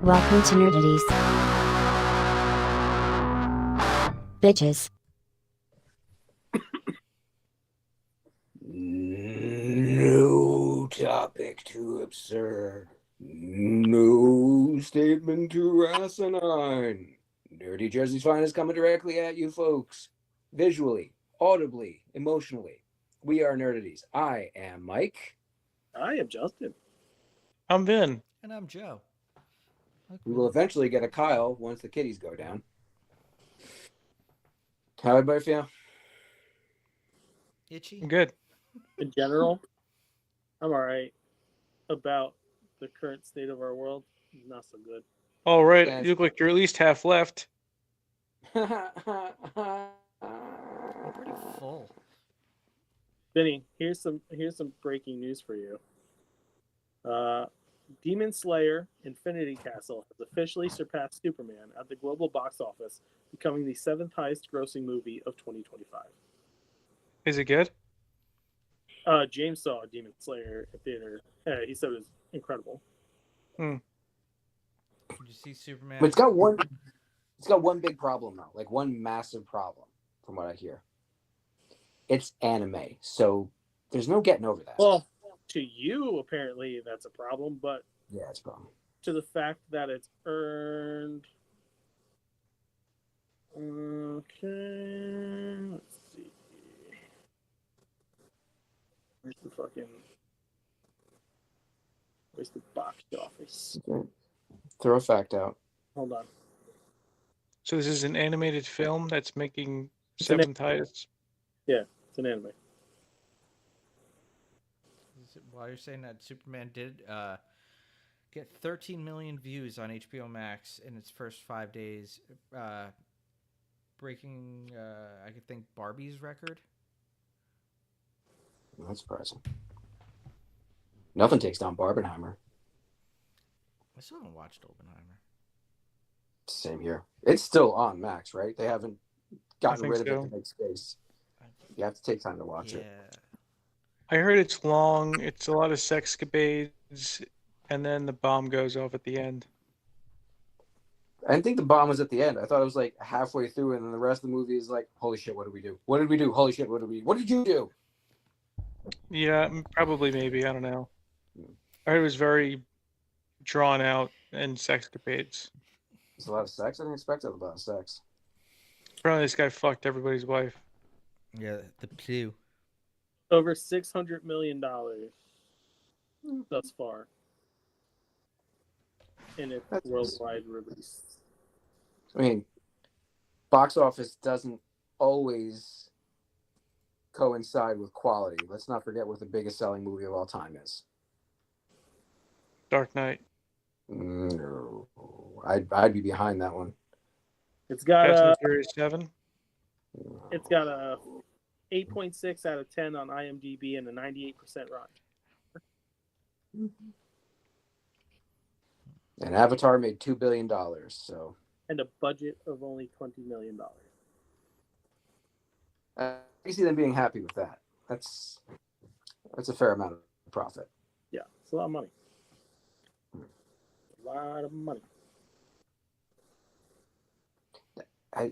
Welcome to Nerdaties. Bitches. No topic too absurd. No statement too asinine. Nerdy Jersey's finest coming directly at you, folks. Visually, audibly, emotionally. We are Nerdaties. I am Mike. I am Justin. I'm Vin. And I'm Joe. We will eventually get a Kyle once the kitties go down. How everybody feel? Itchy? I'm good. In general, I'm all right. About the current state of our world, not so good. All right. Yes. You look like you're at least half left. We're pretty full. Benny, here's some breaking news for you. Demon Slayer Infinity Castle has officially surpassed Superman at the global box office, becoming the 7th highest grossing movie of 2025. Is it good? James saw Demon Slayer at theater. He said it was incredible. Did you see Superman? But it's got one big problem though, like one massive problem from what I hear. It's anime, so there's no getting over that. Well, to you, apparently that's a problem, but Yeah, it's a problem. to the fact that it's earned. Okay, let's see. Where's the box office? Okay. Throw a fact out. Hold on. So this is an animated film that's making It's an- 7th highest. Yeah, it's an anime. While you're saying that Superman did get 13 million views on HBO Max in its first 5 days, breaking, I could think, Barbie's record. That's surprising. Nothing takes down Barbenheimer. I still haven't watched Oppenheimer. Same here. It's still on Max, right? They haven't gotten think rid of so. it to make space. You have to take time to watch it. I heard it's long. It's a lot of sexcapades, and then the bomb goes off at the end. I didn't think the bomb was at the end. I thought it was like halfway through, and then the rest of the movie is like, holy shit, what did we do? What did we do? Holy shit, what did you do? Yeah, probably, maybe. I don't know. I heard it was very drawn out and sexcapades. It's a lot of sex. I didn't expect a lot of sex. Apparently, this guy fucked everybody's wife. Yeah, the Pew. Over $600 million thus far in its That's- worldwide release. I mean, box office doesn't always coincide with quality. Let's not forget what the biggest selling movie of all time is. Dark Knight. No, I'd be behind that one. It's got Fast a and Furious 7. it's got a 8.6 out of 10 on IMDb and a 98% Rotten. And Avatar made $2 billion, so And a budget of only $20 million. I can see them being happy with that. That's a fair amount of profit. Yeah, it's a lot of money. A lot of money.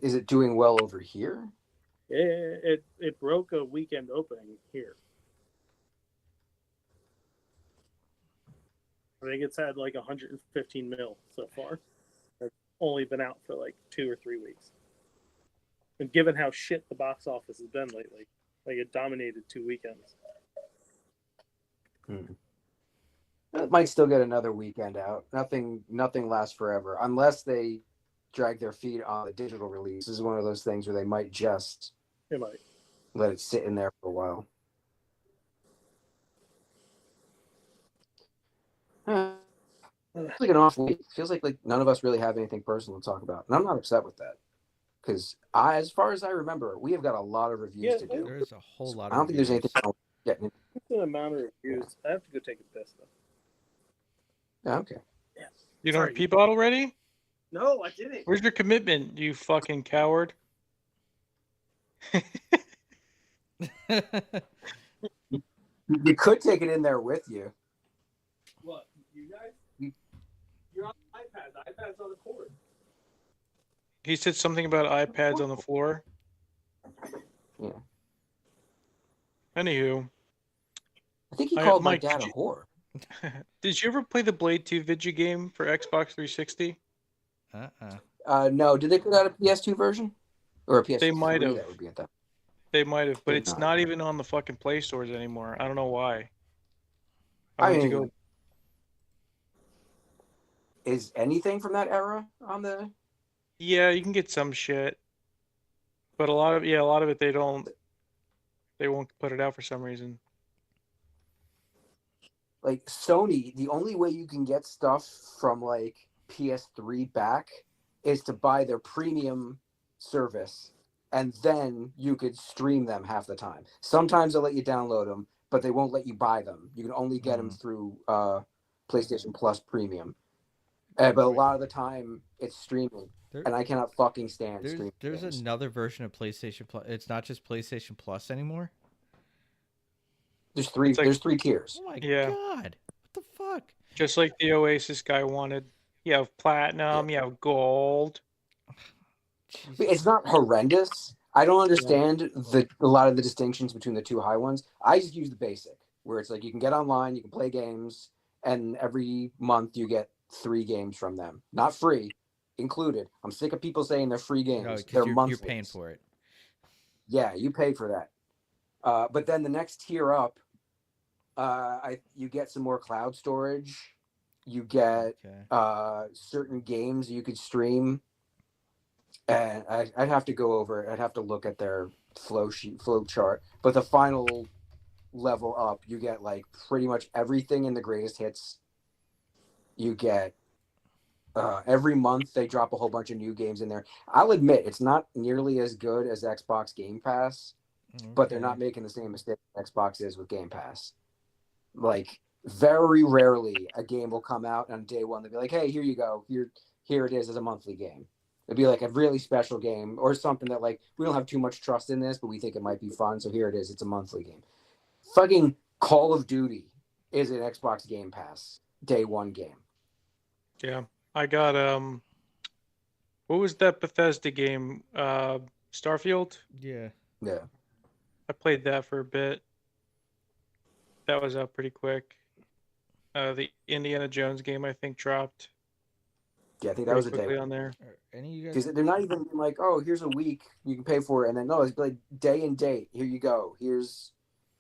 Is it doing well over here? It broke a weekend opening here. I think it's had like 115 mil so far. It's only been out for like 2 or 3 weeks. And given how shit the box office has been lately, like it dominated 2 weekends. It might still get another weekend out. Nothing lasts forever unless they drag their feet on the digital release. This is one of those things where they might just It might. let it sit in there for a while. It's like an off week. Feels like none of us really have anything personal to talk about, and I'm not upset with that because as far as I remember, we have got a lot of reviews to do. There's a whole lot of I don't think there's anything else getting in. It's an amount of reviews. I have to go take a piss though. Yeah, okay. Yeah. You don't Sorry. have pee bottle ready? No, I didn't. Where's your commitment, you fucking coward? You could take it in there with you. What? You guys? You're on the iPads on the court. He said something about iPads on the floor. Yeah. Anywho, I think he called my Mike, dad a whore. did you ever play the Blade 2 video game for Xbox 360? No, did they put out a PS2 version or a They might PS3? have. That would be at that. They might have, but Did it's not. not even on the fucking Play stores anymore. I don't know why. I went to mean, go. is anything from that era on the? Yeah, you can get some shit, but a lot of it they don't. They won't put it out for some reason. Like Sony, the only way you can get stuff from like PS3 back is to buy their premium service, and then you could stream them half the time. Sometimes they'll let you download them, but they won't let you buy them. You can only get them through PlayStation Plus Premium. But a lot of the time, it's streaming, and I cannot fucking stand streaming. There's games. another version of PlayStation Plus. It's not just PlayStation Plus anymore. There's three. It's like- There's 3 tiers. Oh my Yeah. god! What the fuck? Just like the Oasis guy wanted. You have platinum, you have gold. But it's not horrendous. I don't understand a lot of the distinctions between the 2 high ones. I just use the basic, where it's like you can get online, you can play games, and every month you get 3 games from them. Not free, included. I'm sick of people saying they're free games. No, They're because monthly. you're paying for it. Yeah, you pay for that. But then the next tier up, you get some more cloud storage. You get certain games you could stream. And I'd have to go over it. I'd have to look at their flow chart. But the final level up, you get like pretty much everything in the greatest hits. You get every month they drop a whole bunch of new games in there. I'll admit it's not nearly as good as Xbox Game Pass, but they're not making the same mistake Xbox is with Game Pass. Like very rarely a game will come out on day one. They'll be like, "Hey, here you go. Here it is as a monthly game." It'd be like a really special game or something that like we don't have too much trust in this, but we think it might be fun. So here it is. It's a monthly game. Fucking Call of Duty is an Xbox Game Pass day one game. Yeah, I got what was that Bethesda game? Starfield. Yeah. Yeah. I played that for a bit. That was out pretty quick. The Indiana Jones game I think dropped. Yeah, I think that was a quickly day on there. Any of you because guys? they're not even like, oh, here's a week you can pay for it, and then no, it's like day and date. Here you go. Here's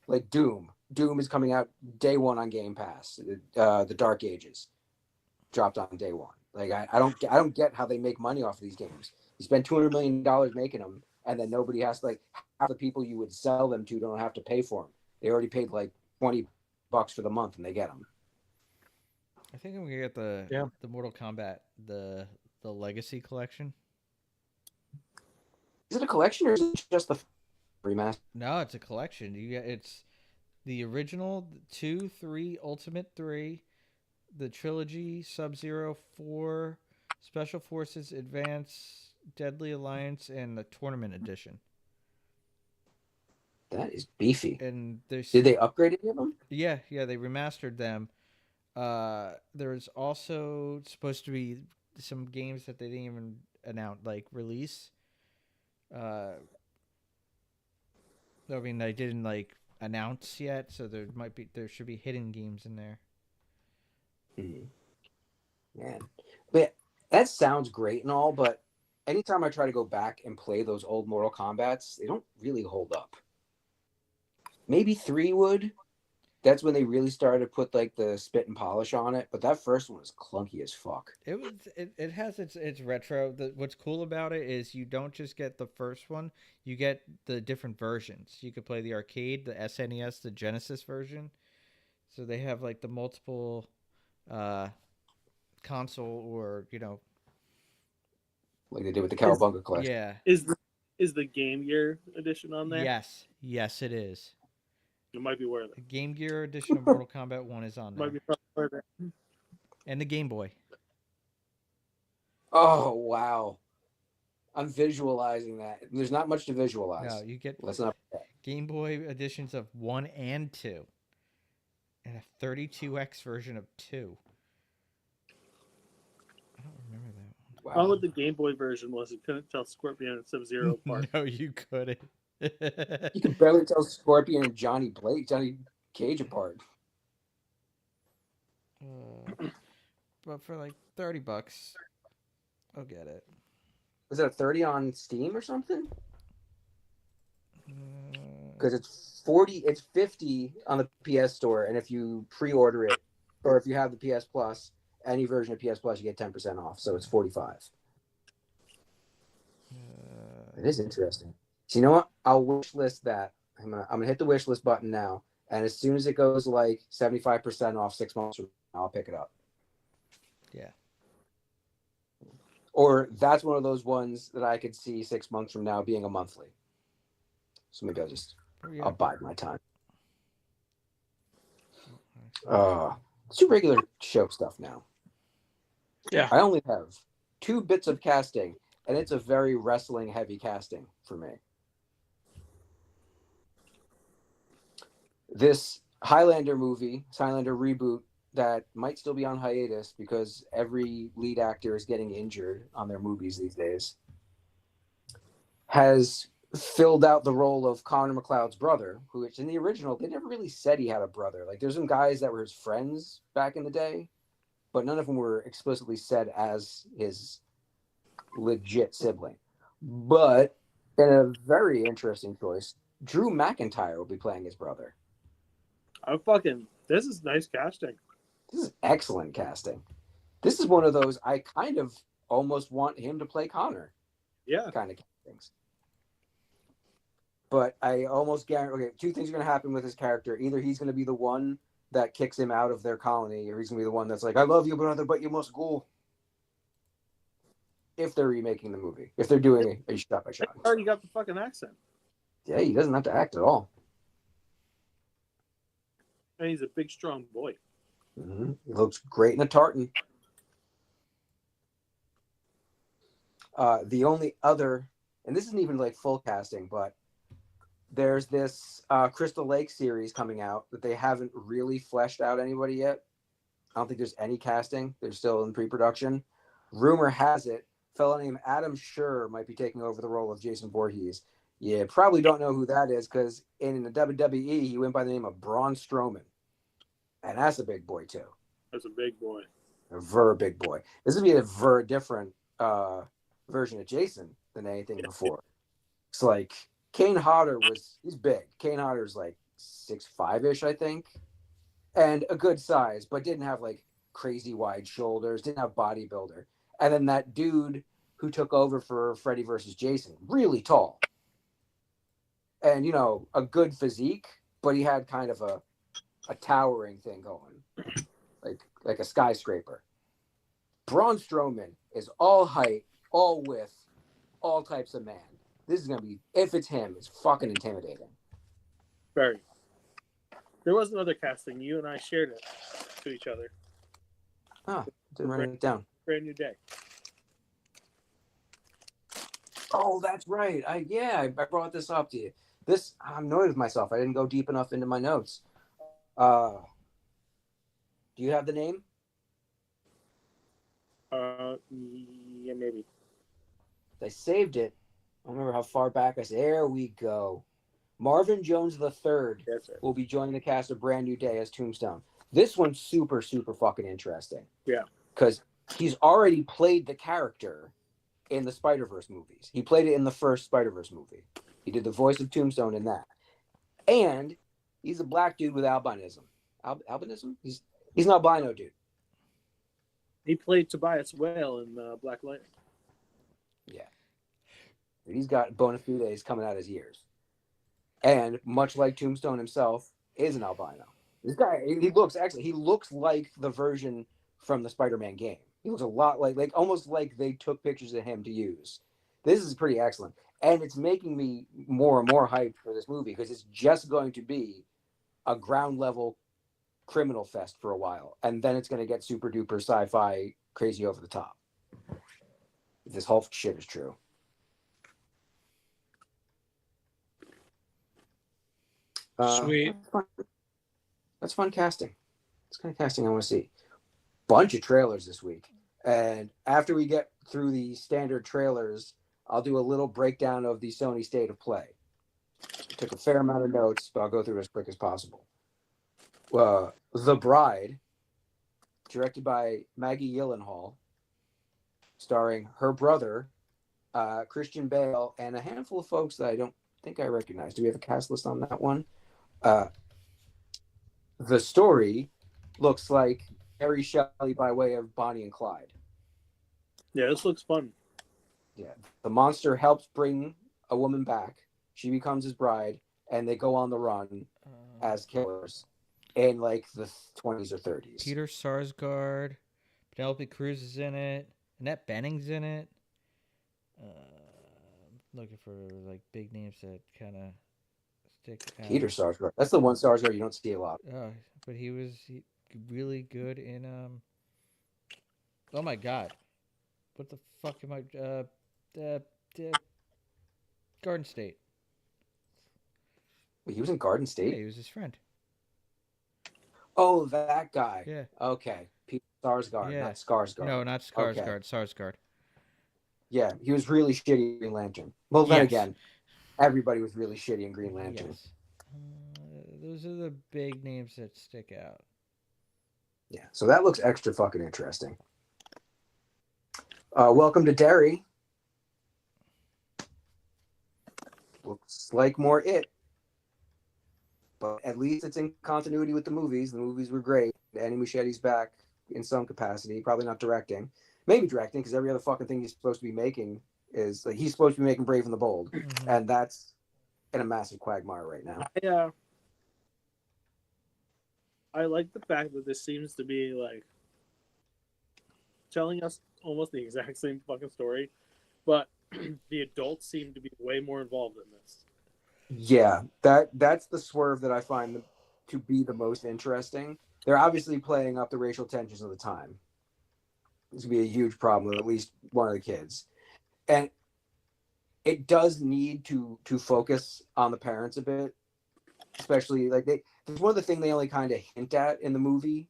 like Doom. Doom is coming out day one on Game Pass. The Dark Ages dropped on day one. Like I don't get how they make money off of these games. You spend $200 million making them, and then nobody has to, like, half the people you would sell them to don't have to pay for them. They already paid like $20 for the month, and they get them. I think I'm gonna get the Mortal Kombat the Legacy collection. Is it a collection or is it just the remaster? No, it's a collection. It's the original 2, 3, Ultimate 3, the trilogy, Sub-Zero 4, Special Forces Advance, Deadly Alliance, and the Tournament Edition. That is beefy. And there's Did they upgrade any of them? Yeah, they remastered them. There's also supposed to be some games that they didn't even announce, like release. I mean, they didn't like announce yet, so there should be hidden games in there. Man, but that sounds great and all, but anytime I try to go back and play those old Mortal Kombats, they don't really hold up. Maybe 3 would. That's when they really started to put like the spit and polish on it. But that first one was clunky as fuck. It has its retro. What's cool about it is you don't just get the first one; you get the different versions. You could play the arcade, the SNES, the Genesis version. So they have like the multiple console, or like they did with the Cowabunga collection. Yeah. Is the Game Gear edition on there? Yes, it is. It might be worth The it. Game Gear edition of Mortal Kombat 1 is on there. Might be worth it. And the Game Boy. Oh wow, I'm visualizing that. There's not much to visualize. No, you get Let's not. Game Boy editions of 1 and 2. And a 32X version of 2. I don't Problem with the Game Boy version was you couldn't tell Scorpion and Sub-Zero apart. No, you couldn't. You could barely tell Scorpion and Johnny Cage apart. But for like $30, I'll get it. Was it a 30 on Steam or something? Because it's 40, it's 50 on the PS Store, and if you pre-order it, or if you have the PS Plus, any version of PS Plus, you get 10% off. So it's 45. It is interesting. So you know what? I'll wish list that. I'm gonna hit the wish list button now, and as soon as it goes like 75% off 6 months from now, I'll pick it up. Yeah. Or that's one of those ones that I could see 6 months from now being a monthly. So maybe I'll bide my time. Let's do regular show stuff now. Yeah. I only have 2 bits of casting, and it's a very wrestling heavy casting for me. This Highlander reboot that might still be on hiatus because every lead actor is getting injured on their movies these days, has filled out the role of Connor McLeod's brother, who in the original, they never really said he had a brother. Like, there's some guys that were his friends back in the day, but none of them were explicitly said as his legit sibling. But in a very interesting choice, Drew McIntyre will be playing his brother. This is nice casting. This is excellent casting. This is one of those I kind of almost want him to play Connor. Yeah. Kind of castings. But I almost guarantee, okay, 2 things are going to happen with his character. Either he's going to be the one that kicks him out of their colony, or he's going to be the one that's like, I love you, brother, but you must go. If they're remaking the movie. If they're doing a shot by shot. Already got the fucking accent. Yeah, he doesn't have to act at all. And he's a big, strong boy. Mm-hmm. He looks great in a tartan. The only other, and this isn't even like full casting, but there's this Crystal Lake series coming out that they haven't really fleshed out anybody yet. I don't think there's any casting. They're still in pre-production. Rumor has it, a fellow named Adam Scherr might be taking over the role of Jason Voorhees. You probably don't know who that is because in the WWE, he went by the name of Braun Strowman. And that's a big boy, too. That's a big boy. A ver big boy. This would be a ver different version of Jason than anything before. It's like Kane Hodder he's big. Kane Hodder's like 6'5"-ish, I think. And a good size, but didn't have like crazy wide shoulders, didn't have bodybuilder. And then that dude who took over for Freddy versus Jason, really tall. And, you know, a good physique, but he had kind of a towering thing going, like a skyscraper. Braun Strowman is all height, all width, all types of man. This is going to be, if it's him, it's fucking intimidating. Very. There was another casting. You and I shared it to each other. Oh, didn't write it down. Brand New Day. Oh, that's right. I brought this up to you. I'm annoyed with myself. I didn't go deep enough into my notes. Do you have the name? Yeah, maybe. I saved it. I don't remember how far back I said. There we go. Marvin Jones III That's it. will be joining the cast of Brand New Day as Tombstone. This one's super, super fucking interesting. Yeah. Because he's already played the character in the Spider-Verse movies. He played it in the first Spider-Verse movie. He did the voice of Tombstone in that. And he's a black dude with albinism. Albinism? He's an albino dude. He played Tobias Whale in Black Lightning. Yeah. He's got bona fides coming out his ears. And much like Tombstone himself, is an albino. This guy, he looks like the version from the Spider-Man game. He looks a lot like almost like they took pictures of him to use. This is pretty excellent. And it's making me more and more hyped for this movie because it's just going to be a ground level criminal fest for a while. And then it's going to get super duper sci-fi crazy over the top. If this Hulk shit is true. Sweet. That's fun casting. That's kind of casting I want to see. Bunch of trailers this week. And after we get through the standard trailers, I'll do a little breakdown of the Sony State of Play. Took a fair amount of notes, but I'll go through it as quick as possible. The Bride, directed by Maggie Gyllenhaal, starring her brother, Christian Bale, and a handful of folks that I don't think I recognize. Do we have a cast list on that one? The story looks like Mary Shelley by way of Bonnie and Clyde. Yeah, this looks fun. Yeah. The monster helps bring a woman back. She becomes his bride, and they go on the run as killers in like the 20s or 30s. Peter Sarsgaard, Penelope Cruz is in it. Annette Bening's in it. Looking for like big names that kind of stick out. Peter Sarsgaard. That's the one Sarsgaard you don't see a lot. But he was really good in oh my god, what the fuck am I? Garden State. Wait, he was in Garden Yeah, State? he was his friend. Oh, that guy. Yeah. Okay. Peter Sarsgaard, Yeah. not Skarsgård. No, not Skarsgård. Okay. Sarsgaard. Yeah, he was really shitty in Green Lantern. Well, then Yes. again, everybody was really shitty in Green Lantern. Yes. Those are the big names that stick out. Yeah, so that looks extra fucking interesting. Welcome to Derry. Looks like more It. But at least it's in continuity with the movies. The movies were great. Andy Muschietti's back in some capacity. Probably not directing. Maybe directing, because every other fucking thing he's supposed to be making is... like, he's supposed to be making Brave and the Bold. Mhm. And that's in a massive quagmire right now. I like the fact that this seems to be like telling us almost the exact same fucking story, but the adults seem to be way more involved in this. Yeah, that's the swerve that I find to be the most interesting. They're obviously playing up the racial tensions of the time. It's gonna be a huge problem with at least one of the kids, and it does need to focus on the parents a bit, especially like there's one of the things they only kind of hint at in the movie,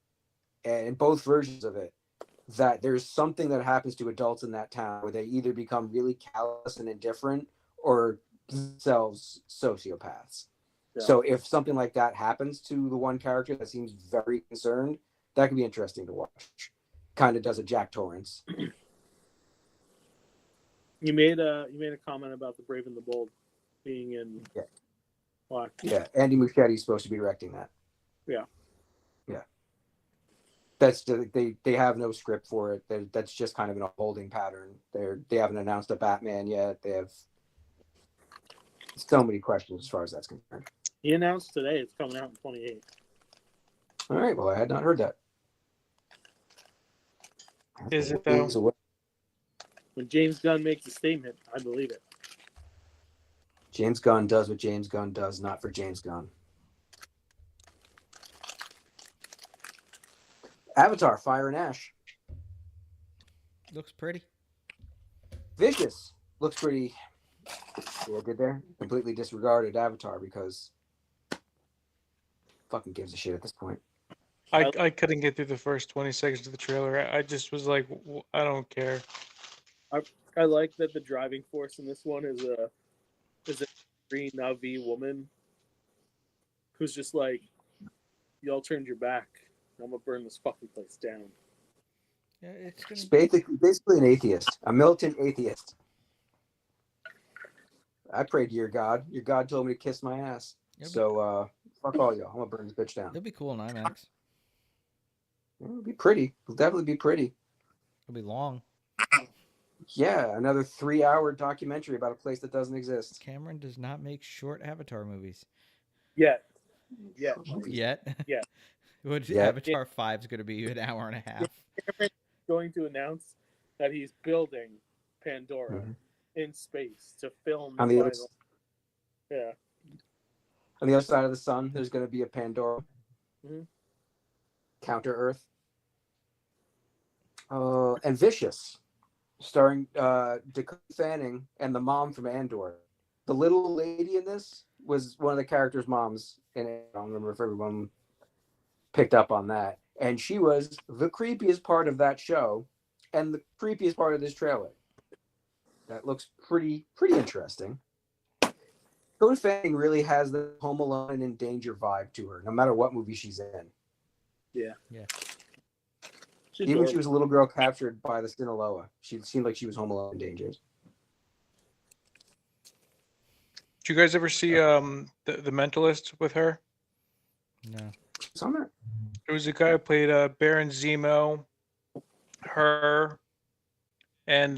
and in both versions of it, that there's something that happens to adults in that town where they either become really callous and indifferent or themselves sociopaths. Yeah. So if something like that happens to the one character that seems very concerned, that could be interesting to watch. Kind of does a Jack Torrance. You made a comment about the Brave and the Bold being in. Yeah. Why? Yeah, Andy Muschietti's supposed to be directing that. Yeah. Yeah. That's they have no script for it. That's just kind of in a holding pattern. They haven't announced a Batman yet. They have so many questions as far as that's concerned. He announced today it's coming out in 28. All right. Well, I had not heard that. Is it though? So When James Gunn makes a statement, I believe it. James Gunn does what James Gunn does, not for James Gunn. Avatar: Fire and Ash. Looks pretty. Vicious looks pretty. See what I did there? Completely disregarded Avatar because fucking gives a shit at this point. I couldn't get through the first 20 seconds of the trailer. I just was like, I don't care. I like that the driving force in this one is a green Na'vi woman who's just like, y'all turned your back. I'm gonna burn this fucking place down. Yeah, it's It's gonna. basically an atheist, a militant atheist. I prayed to your God. Your God told me to kiss my ass. Yep. So fuck all y'all. I'm gonna burn this bitch down. It'll be cool in IMAX. It'll be pretty. It'll definitely be pretty. It'll be long. Yeah, another 3-hour documentary about a place that doesn't exist. Cameron does not make short Avatar movies Yet. yet. Yeah. Which Yeah. Avatar 5 is going to be an hour and a half. Going to announce that he's building Pandora Mhm. in space to film the On the other, final. Yeah. on the other side of the sun, there's going to be a Pandora. Mhm. Counter Earth. And Vicious, starring Dakota Fanning and the mom from Andor. The little lady in this was one of the characters' moms, and I don't remember if everyone picked up on that. And she was the creepiest part of that show, and the creepiest part of this trailer. that looks pretty interesting. Dakota Fanning really has the Home Alone and In Danger vibe to her, no matter what movie she's in. Yeah. Yeah. She's Even when she adorable. was a little girl captured by the Sinaloa, she seemed like she was Home Alone in Danger. Did you guys ever see the Mentalist with her? No. It's on there. There was a guy who played Baron Zemo, her, and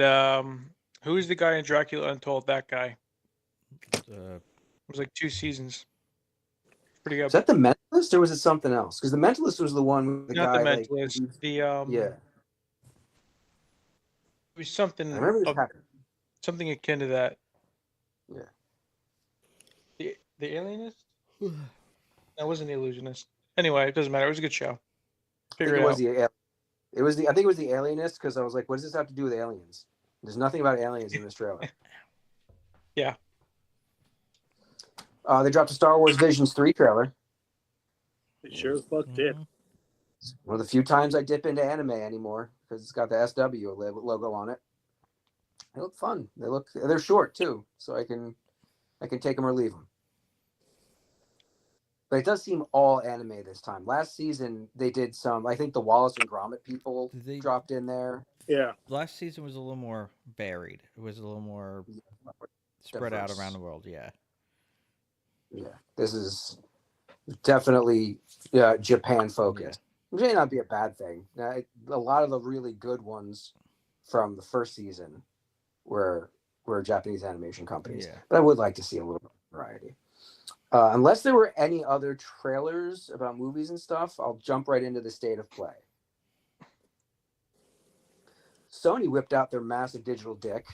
who was the guy in Dracula Untold? That guy. It was like 2 seasons. Pretty good. Is that the Mentalist or was it something else? Because the Mentalist was the one with the Not guy the like Mentalist. yeah. It was something I remember this happened. something akin to that. Yeah. The Alienist? That wasn't the Illusionist. Anyway, it doesn't matter. It was a good show. I think it was I think it was the Alienist because I was like, what does this have to do with aliens? There's nothing about aliens in this trailer. Yeah. They dropped a Star Wars Visions 3 trailer. They sure as fuck did. It's one of the few times I dip into anime anymore because it's got the SW logo on it. They look fun. They're short too, so I can take them or leave them. But it does seem all anime this time. Last season they did some. I think the Wallace and Gromit people dropped in there. Yeah. Last season was a little more varied. It was a little more spread out around the world. Yeah. Yeah, this is definitely Japan focused. It may not be a bad thing. A lot of the really good ones from the first season were Japanese animation companies. Yeah. But I would like to see a little bit of variety. Unless there were any other trailers about movies and stuff, I'll jump right into the state of play. Sony whipped out their massive digital dick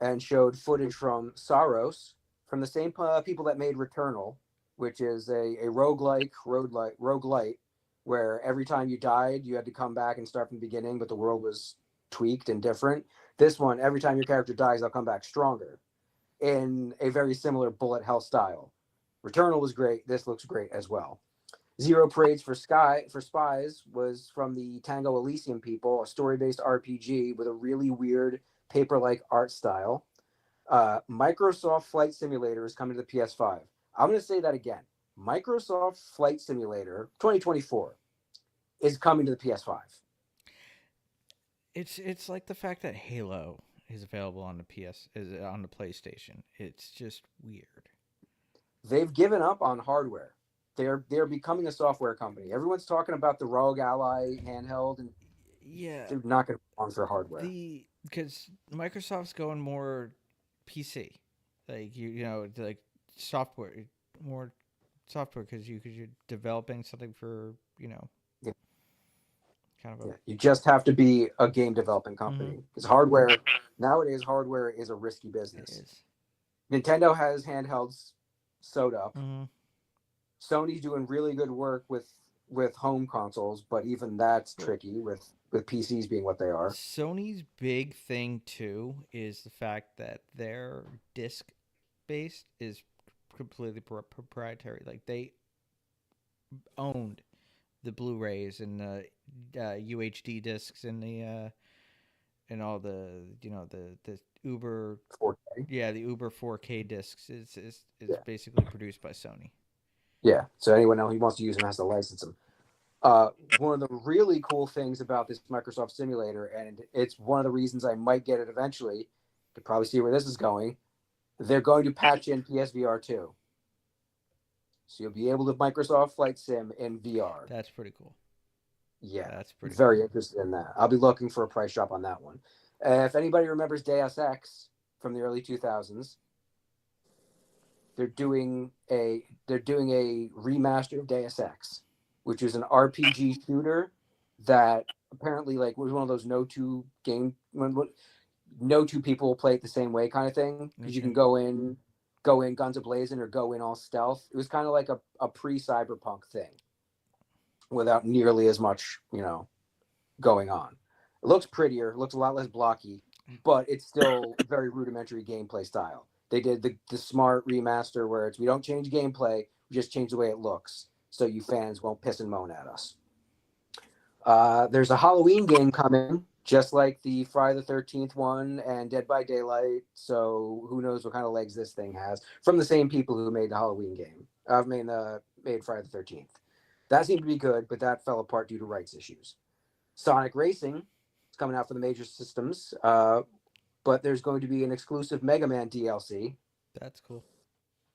and showed footage from Saros, from the same people that made Returnal, which is a roguelite, where every time you died, you had to come back and start from the beginning, but the world was tweaked and different. This one, every time your character dies, they'll come back stronger in a very similar bullet hell style. Returnal was great. This looks great as well. Zero Parades for Spies was from the Tango Elysium people, a story-based RPG with a really weird paper-like art style. Microsoft Flight Simulator is coming to the PS5. I'm going to say that again. Microsoft Flight Simulator 2024 is coming to the PS5. It's like the fact that Halo is available on the PlayStation. It's just weird. They've given up on hardware. They're becoming a software company. Everyone's talking about the Rogue Ally handheld, and they're not going to go on for hardware. Because Microsoft's going more PC, like like software, more software because you're developing something for kind of you just have to be a game developing company because nowadays hardware is a risky business. It is. Nintendo has handhelds sewed up. Sony's doing really good work with home consoles, but even that's tricky with PCs being what they are. Sony's big thing too is the fact that their disc based is completely proprietary. Like they owned the Blu-rays and the UHD discs and the and all the the Uber 4K. Yeah, the Uber 4K discs is basically produced by Sony. Yeah, so anyone who wants to use them has to license them. One of the really cool things about this Microsoft simulator, and it's one of the reasons I might get it eventually, you can probably see where this is going, they're going to patch in PSVR 2. So you'll be able to Microsoft Flight Sim in VR. That's pretty cool. Yeah, that's pretty very interested in that. I'll be looking for a price drop on that one. If anybody remembers Deus Ex from the early 2000s, they're doing a remaster of Deus Ex, which is an RPG shooter that apparently was one of those no two people will play it the same way kind of thing, because you can go in guns a-blazing or go in all stealth. It was kind of like a pre-cyberpunk thing without nearly as much going on. It looks prettier, looks a lot less blocky, but it's still very rudimentary gameplay style. They did the smart remaster where we don't change gameplay, we just change the way it looks, so you fans won't piss and moan at us. There's a Halloween game coming just like the Friday the 13th one and Dead by Daylight. So who knows what kind of legs this thing has from the same people who made the Halloween game. Made Friday the 13th. That seemed to be good, but that fell apart due to rights issues. Sonic Racing is coming out for the major systems, but there's going to be an exclusive Mega Man DLC That's cool.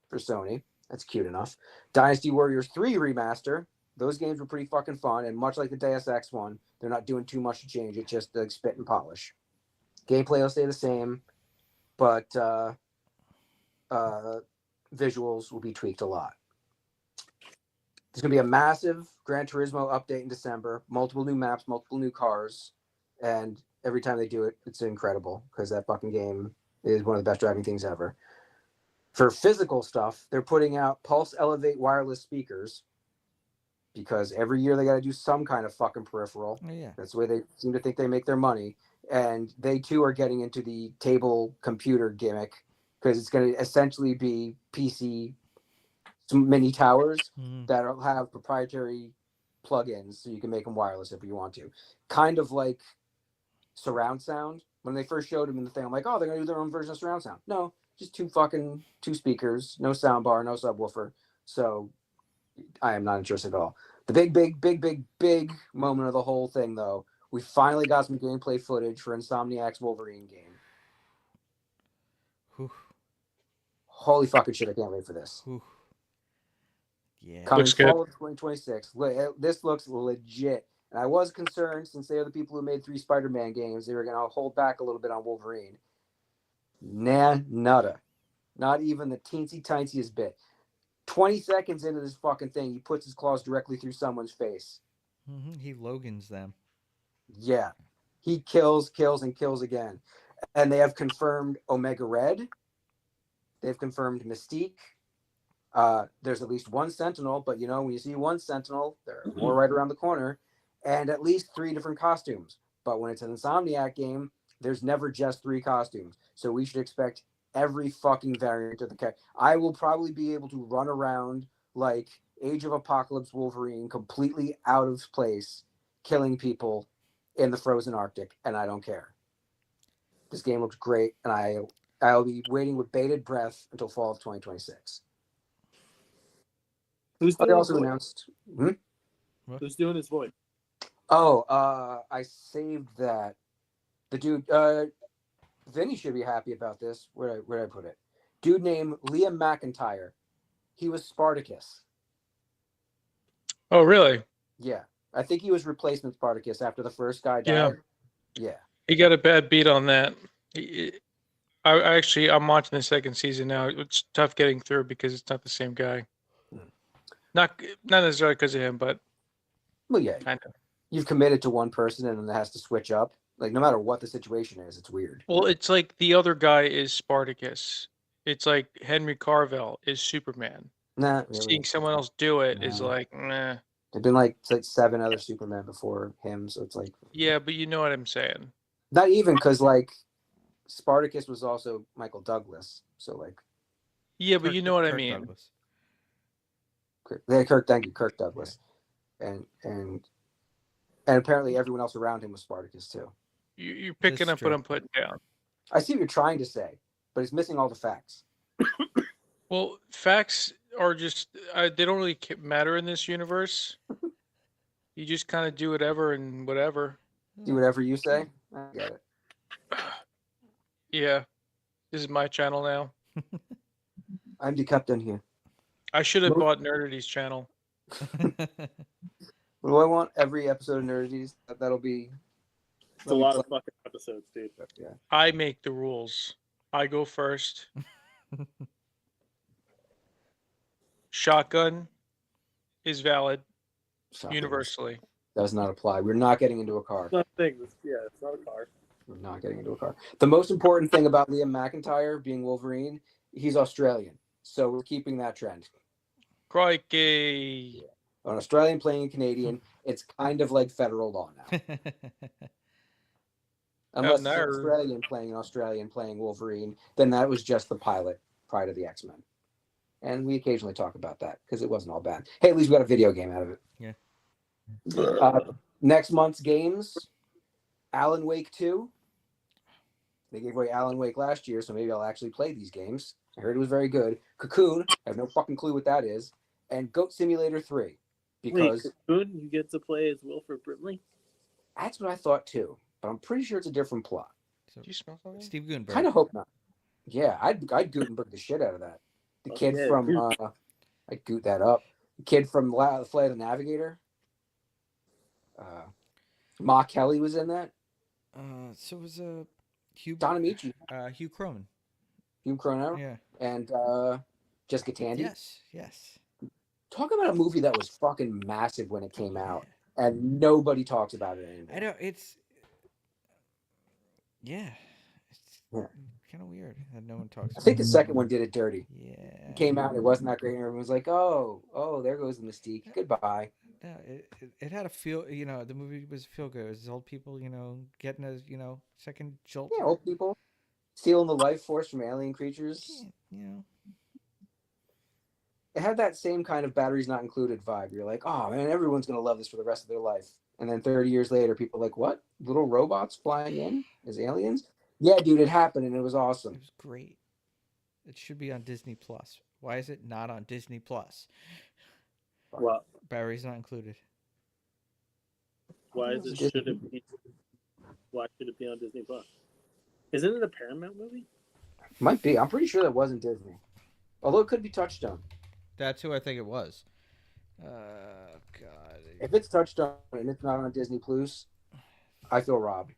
for Sony. That's cute enough. Dynasty Warriors 3 Remaster. Those games were pretty fucking fun, and much like the Deus Ex one, they're not doing too much to change it, just like spit and polish. Gameplay will stay the same, but visuals will be tweaked a lot. There's going to be a massive Gran Turismo update in December, multiple new maps, multiple new cars, and every time they do it, it's incredible because that fucking game is one of the best driving things ever. For physical stuff, they're putting out Pulse Elevate wireless speakers because every year they got to do some kind of fucking peripheral. Oh, yeah. That's the way they seem to think they make their money. And they too are getting into the table computer gimmick because it's going to essentially be PC mini towers that have proprietary plugins so you can make them wireless if you want to. Kind of like surround sound. When they first showed them in the thing, I'm like, oh, they're going to do their own version of surround sound. No, just two speakers, no sound bar, no subwoofer. So I am not interested at all. The big moment of the whole thing, though, we finally got some gameplay footage for Insomniac's Wolverine game. Whew. Holy fucking shit, I can't wait for this. Whew. Yeah. Coming Looks good. fall of 2026. This looks legit. And I was concerned, since they are the people who made 3 Spider-Man games, they were going to hold back a little bit on Wolverine. Nah, nada. Not even the teensy-tiniest bit. 20 seconds into this fucking thing, he puts his claws directly through someone's face. He Logans them. Yeah. He kills, and kills again. And they have confirmed Omega Red. They've confirmed Mystique. There's at least one Sentinel, but you know, when you see one Sentinel, there are more right around the corner. And at least 3 different costumes. But when it's an Insomniac game, there's never just 3 costumes. So we should expect every fucking variant of the character. I will probably be able to run around like Age of Apocalypse Wolverine, completely out of place, killing people in the frozen Arctic, and I don't care. This game looks great, and I'll be waiting with bated breath until fall of 2026. Who's They doing also his voice? announced. Who's doing his voice? Oh, I saved that. The dude, Vinny should be happy about this. Where did I put it? Dude named Liam McIntyre. He was Spartacus. Oh, really? Yeah. I think he was replacement Spartacus after the first guy died. Yeah. Yeah. He got a bad beat on that. I'm watching the second season now. It's tough getting through because it's not the same guy. Not necessarily because of him, but Well, yeah. kind of. You've committed to one person and then it has to switch up. Like, no matter what the situation is, it's weird. Well, it's like the other guy is Spartacus. It's like Henry Carvel is Superman. Nah, really. Seeing someone else do it is No. like, meh. There've been like 7 other Supermen before him, so it's like Yeah, but you know what I'm saying. not even because like Spartacus was also Michael Douglas, so like Yeah, but you know what I Kirk mean. Douglas. Kirk Douglas, and apparently everyone else around him was Spartacus too. You're picking This is up what true. I'm putting down. I see what you're trying to say, but it's missing all the facts. Well, facts are just, they don't really matter in this universe. You just kind of do whatever and whatever. Do whatever you say. I get it. Yeah. This is my channel now. I'm decaptain here. I should have Most- bought Nerdaties channel. What do I want? Every episode of Nerdaties. That'll be. It's a lot of fucking episodes, dude. Yeah. I make the rules. I go first. Shotgun is valid Shotgun universally. does not apply. We're not getting into a car. It's not a thing. It's not a car. We're not getting into a car. The most important thing about Liam McIntyre being Wolverine, he's Australian. So we're keeping that trend. Crikey. An Australian playing a Canadian, it's kind of like federal law now. Unless it's an no. Australian playing Wolverine, then that was just the pilot prior to the X-Men. And we occasionally talk about that because it wasn't all bad. Hey, at least we got a video game out of it. Yeah. Next month's games, Alan Wake 2. They gave away Alan Wake last year, so maybe I'll actually play these games. I heard it was very good. Cocoon, I have no fucking clue what that is. And Goat Simulator 3. Because Wait, Cocoon, you get to play as Wilford Brimley? that's what I thought too. But I'm pretty sure it's a different plot. So, Do you smell something? Steve Gutenberg. Kind of hope not. Yeah, I'd Gutenberg the shit out of that. The Oh, kid yeah, from dude. I'd Goot that up. The kid from Flight of the Navigator. Ma Kelly was in that. So it was Hugh Don Amici, Hugh Cronin. Hugh Cronin, Yeah. and Jessica Tandy. Yes. Talk about a movie that was fucking massive when it came out, Yeah. and nobody talks about it anymore. I know it's yeah. It's Yeah. kind of weird that no one talks I about think the it. second one did it dirty. Yeah. It came out, and it wasn't that great, and everyone was like, "Oh, there goes the mystique. Goodbye." No, it had a feel. You know, the movie was feel good. It was old people, getting a second jolt. Yeah, old people stealing the life force from alien creatures. It had that same kind of batteries not included vibe. You're like, oh man, everyone's gonna love this for the rest of their life. And then 30 years later, people are like, what? Little robots flying in as aliens? Yeah, dude, it happened and it was awesome. It was great. It should be on Disney Plus. Why is it not on Disney Plus? What? Batteries not included. Why should it be? Why should it be on Disney Plus? Isn't it a Paramount movie? Might be. I'm pretty sure that wasn't Disney. Although it could be Touchstone. That's who I think it was. God. If it's Touchstone and it's not on Disney Plus, I feel robbed.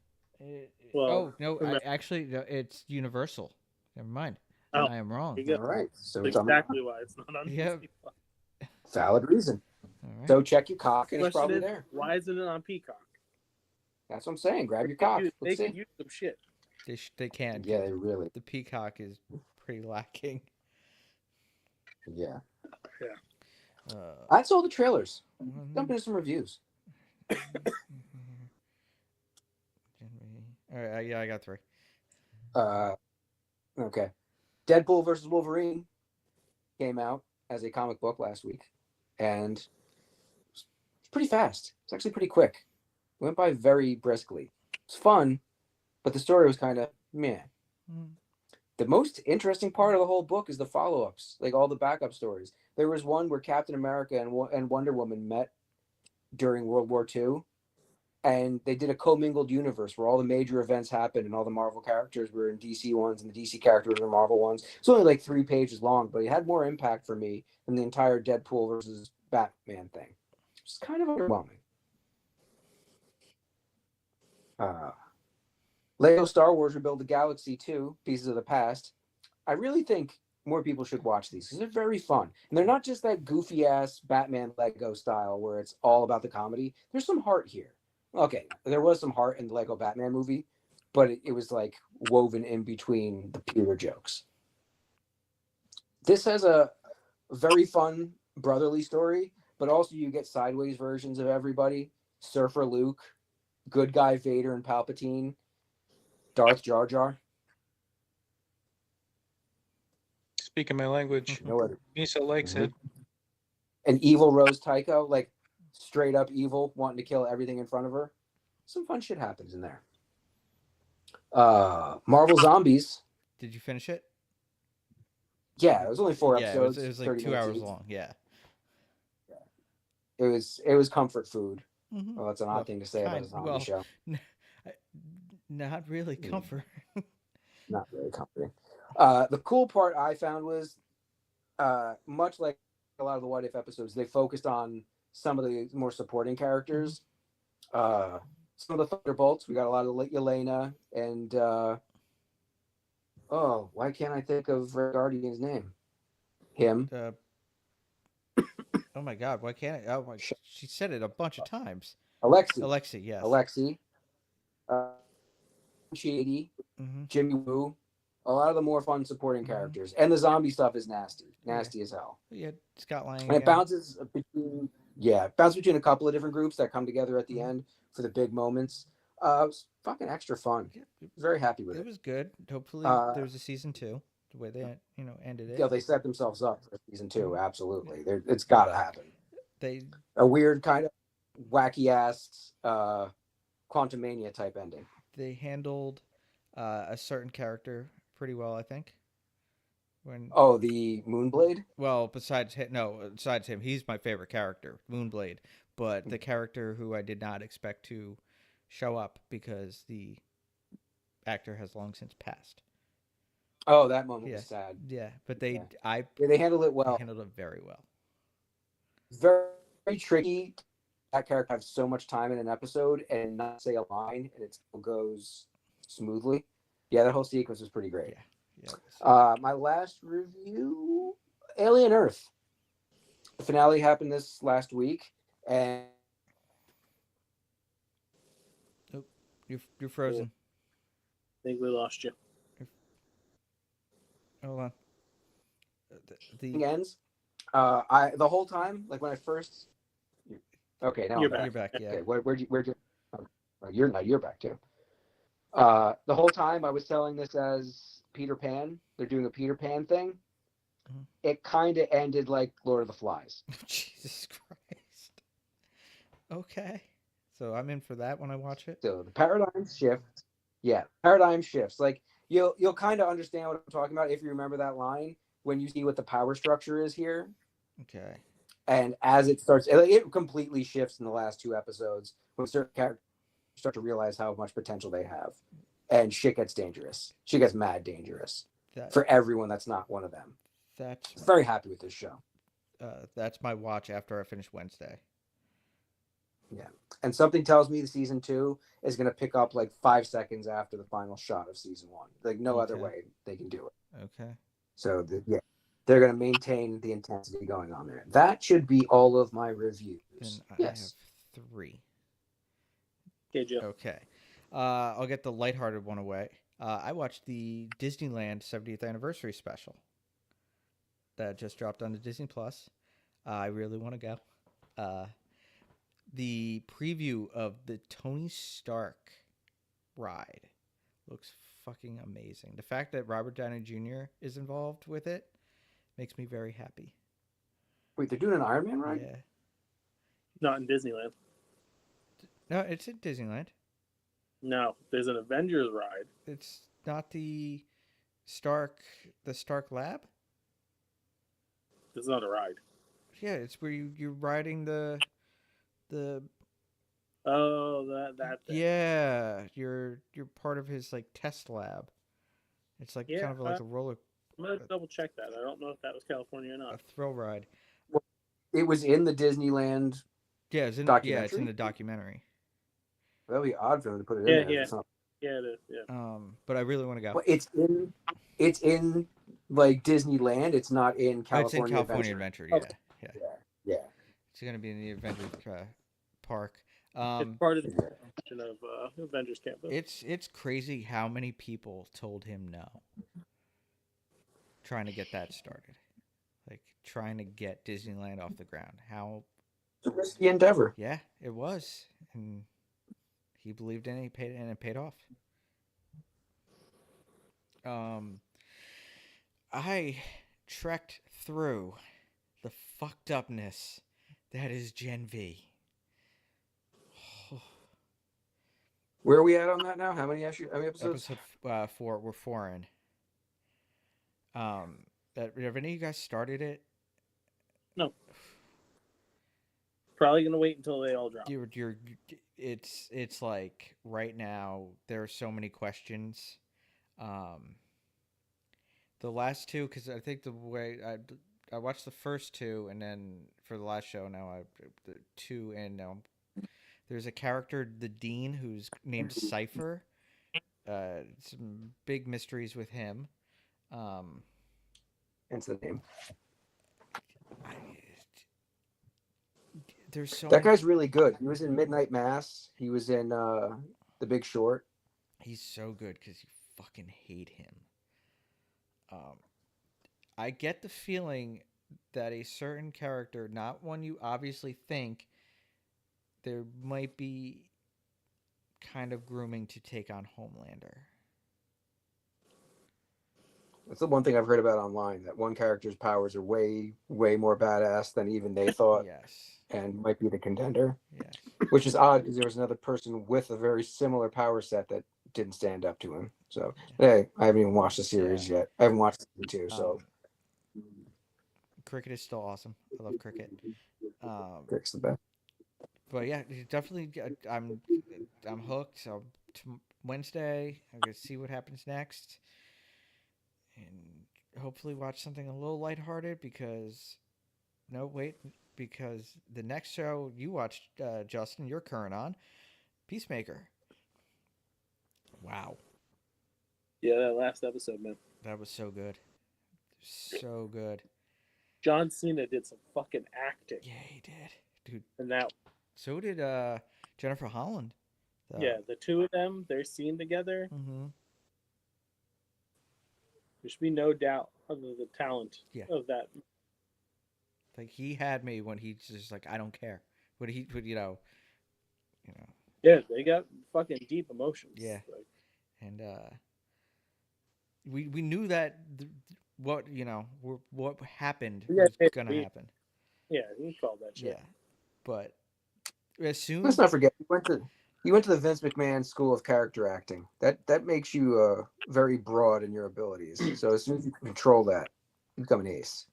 Well, no, it's Universal. Never mind. Oh, I am wrong. there you go. All right. So That's it's on exactly why it's not on Yeah. Disney Plus. valid reason. All right. So check your cock and it's Question probably is, there. why isn't it on Peacock? That's what I'm saying. Grab your cock. They Let's can see. use some shit. They can. Yeah, they really. The Peacock is pretty lacking. Yeah. Uh, That's all the trailers. Jump into some reviews. All right, yeah, I got 3. Okay. Deadpool versus Wolverine came out as a comic book last week, and it's pretty fast. It's actually pretty quick. It went by very briskly. It's fun, but the story was kind of meh. The most interesting part of the whole book is the follow-ups, like all the backup stories. There was one where Captain America and Wonder Woman met during World War II, and they did a commingled universe where all the major events happened and all the Marvel characters were in DC ones and the DC characters were Marvel ones. It's only like 3 pages long, but it had more impact for me than the entire Deadpool versus Batman thing. It's kind of underwhelming. Lego Star Wars Rebuild the Galaxy 2, Pieces of the Past. I really think more people should watch these because they're very fun. And they're not just that goofy ass Batman Lego style where it's all about the comedy. There's some heart here. Okay, there was some heart in the Lego Batman movie, but it was like woven in between the pure jokes. This has a very fun brotherly story, but also you get sideways versions of everybody. Surfer Luke, good guy Vader and Palpatine, Darth Jar Jar. Speaking my language. No other. Misa likes it. An evil Rose Tycho, like straight up evil, wanting to kill everything in front of her. Some fun shit happens in there. Marvel Zombies. Did you finish it? Yeah, it was only 4 Yeah, episodes. it was like 30 2 minutes hours each. long. Yeah. It was comfort food. Mm-hmm. Well, that's an odd thing to say about a zombie show. Not really comfort. Not really comforting. The cool part I found was, much like a lot of the What If episodes, they focused on some of the more supporting characters. Some of the Thunderbolts. We got a lot of Yelena and why can't I think of Red Guardian's name? Him. Oh my God! Why can't I? Oh my! She said it a bunch of times. Alexi, yes. Alexi. Shady, Jimmy Woo. A lot of the more fun supporting characters, and the zombie stuff is nasty as hell. Yeah, Scott Lang. And it bounces between a couple of different groups that come together at the end for the big moments. It was fucking extra fun. Very happy with it. It was good. Hopefully, there's a season 2. The way they ended it. Yeah, they set themselves up for season 2. Absolutely, it's got to happen. They A weird kind of wacky ass Quantumania type ending. They handled a certain character pretty well, I think. When Oh, the Moonblade? well, besides him, he's my favorite character, Moonblade. But the character who I did not expect to show up because the actor has long since passed. Oh, that moment Yeah, was sad. yeah. But Yeah, they handled it they well. handled it very well. Very, very tricky. That character has so much time in an episode and not say a line, and it still goes smoothly. Yeah, that whole sequence was pretty great. Yeah. My last review, Alien Earth. The finale happened this last week, and You're frozen. I think we lost you. Hold on. the ends. The whole time, like when I first. Okay, now You're I'm You're back. Yeah. Okay, where'd you? Oh, you're back too. The whole time I was selling this as Peter Pan. They're doing a Peter Pan thing. Mhm. It kind of ended like Lord of the Flies. Jesus Christ. Okay. So I'm in for that when I watch it. So the paradigm shifts. Yeah, paradigm shifts. Like you'll kind of understand what I'm talking about if you remember that line when you see what the power structure is here. Okay. And as it starts, it completely shifts in the last two episodes when certain characters start to realize how much potential they have, and shit gets dangerous. Shit gets mad dangerous for everyone that's not one of them. That's very happy with this show. That's my watch after I finish Wednesday. Yeah, and something tells me the season 2 is going to pick up like 5 seconds after the final shot of season 1. Like no other way they can do it. Okay. So they're going to maintain the intensity going on there. That should be all of my reviews. Then yes. I have 3. Okay, Joe. Okay. I'll get the lighthearted one away. I watched the Disneyland 70th anniversary special that just dropped on the Disney Plus. I really want to go. The preview of the Tony Stark ride looks fucking amazing. The fact that Robert Downey Jr. is involved with it makes me very happy. Wait, they're doing an Iron Man ride? Yeah. Not in Disneyland. No, it's at Disneyland. No, there's an Avengers ride. It's not the Stark Lab? It's not a ride. Yeah, it's where you're riding the Oh, that thing. yeah, you're part of his like test lab. It's like kind of like a roller. I'm gonna double check that. I don't know if that was California or not. A thrill ride. It was in the Disneyland. Yeah, it's in documentary? it's in the documentary. That'd be odd for them to put it Yeah, in there. yeah. Yeah, it is. Yeah. But I really want to go. Well, it's in like Disneyland. It's not in California. It's in California Adventure. Okay. Yeah. Yeah. It's gonna be in the Adventure Park. It's part of the expansion of Avengers Campus. It's crazy how many people told him no. Trying to get that started, like trying to get Disneyland off the ground. How it's a risky endeavor. Yeah, it was, and he believed in it. He paid, and it paid off. I trekked through the fucked upness that is Gen V. Where are we at on that now? How many episodes? Episode 4. We're 4 in. Have any of you guys started it? No. Probably gonna wait until they all drop. It's like right now there are so many questions. The last 2, because I think the way I watched the first 2, and then for the last show now the 2 and now there's a character, the Dean, who's named Cypher. Some big mysteries with him. Hence the name. There's so that guy's really good. He was in Midnight Mass. He was in The Big Short. He's so good because you fucking hate him. I get the feeling that a certain character, not one you obviously think, there might be kind of grooming to take on Homelander. That's the one thing I've heard about online, that one character's powers are way, way more badass than even they thought, Yes. and might be the contender. Yes. Which is odd because there was another person with a very similar power set that didn't stand up to him. So, hey, I haven't even watched the series yet. I haven't watched season 2, so Cricket is still awesome. I love cricket. Crick's the best. But yeah, definitely. I'm hooked. So Wednesday, I'm gonna see what happens next, and hopefully watch something a little lighthearted because because the next show you watched, Justin, you're current on Peacemaker. Wow, Yeah, that last episode, man. that was so good, so good. John Cena did some fucking acting, Yeah, he did, dude. and that So did Jennifer Holland. yeah, the two of them, their scene together. Mm-hmm. There should be no doubt of the talent of that. Like he had me when he's just like, I don't care. When he would, Yeah, they got fucking deep emotions. Yeah. Like, and we knew that what happened was gonna happen. Yeah, he called that shit. Yeah, but as soon Let's not forget, you went to the Vince McMahon School of Character Acting. That makes you very broad in your abilities. So as soon as you control that, you become an ace.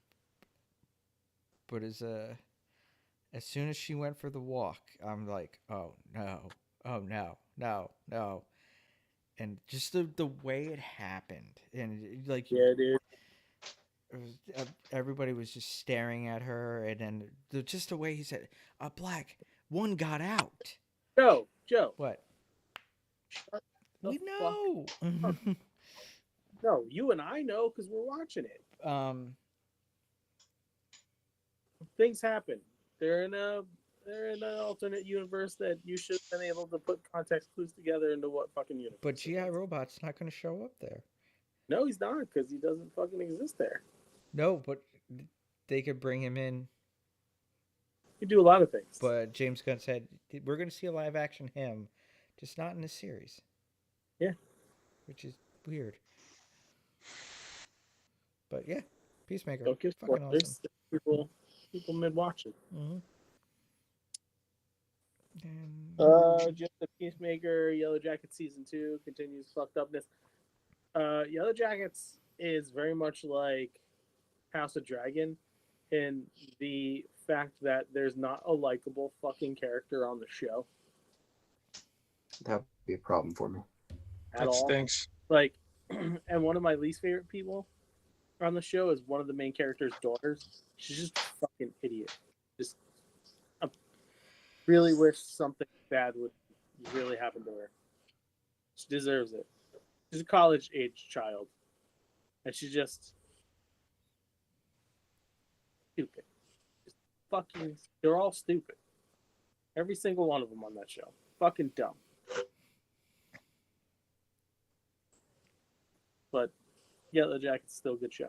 But as soon as she went for the walk, I'm like, oh no, no, and just the way it happened, and like, Yeah, dude. Everybody was just staring at her, and then just the way he said, Black, one got out. Joe. What? the We know. No, you and I know because we're watching it. Things happen. They're in an alternate universe that you should have been able to put context clues together into what fucking universe. But G.I. Robot's not going to show up there. No, he's not, because he doesn't fucking exist there. No, but they could bring him in. You do a lot of things. But James Gunn said, we're going to see a live action him, just not in the series. Yeah. Which is weird. But yeah, Peacemaker. Don't give fucking spoilers. awesome. People mid watching. Mm-hmm. And... just the Peacemaker, Yellow Jackets season 2 continues fucked upness. Yellow Jackets is very much like House of Dragon in the fact that there's not a likable fucking character on the show. That would be a problem for me. At all. Stinks. Like, and one of my least favorite people on the show is one of the main character's daughters. She's just a fucking idiot. Just, I really wish something bad would really happen to her. She deserves it. She's a college-age child, and she's just stupid. Just fucking, they're all stupid. Every single one of them on that show. Fucking dumb. But Yellow Jacket's still a good show.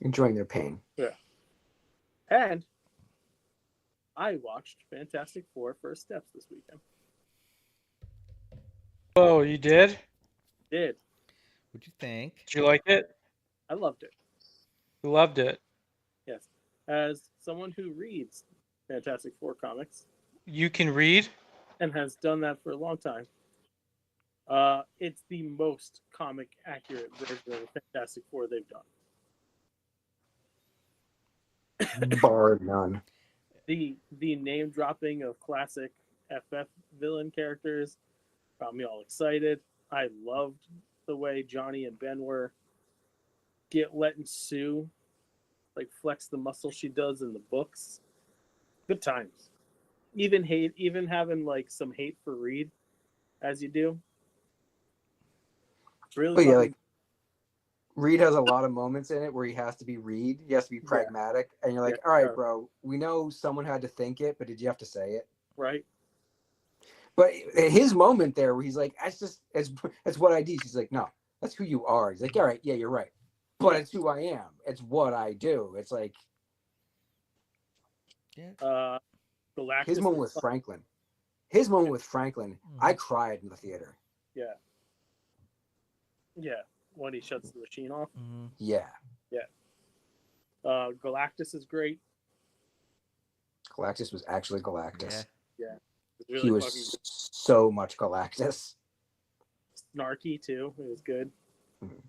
Enjoying their pain. Yeah. And I watched Fantastic Four First Steps this weekend. Oh, you did? Did. What'd you think? Did you like it? I loved it. You loved it. Yes. As someone who reads Fantastic Four comics You can read? and has done that for a long time, it's the most comic accurate version of the Fantastic Four they've done. Bar none. The name dropping of classic FF villain characters got me all excited. I loved the way Johnny and Ben were letting Sue like flex the muscle she does in the books. Good times. Even having like some hate for Reed as you do. Really. But yeah, like Reed has a lot of moments in it where he has to be Reed. He has to be pragmatic, and you're like, all right, bro. We know someone had to think it, but did you have to say it? Right. But his moment there, where he's like, "That's what I do." She's like, "No, that's who you are." He's like, "All right, yeah, you're right, but it's who I am. It's what I do." It's like, yeah. His moment with Franklin. I cried in the theater. Yeah. Yeah, when he shuts the machine off. Mhm. Yeah. Galactus is great. Galactus was actually Galactus. Yeah. It's really He was fucking so much Galactus. snarky too. It was good. Mhm.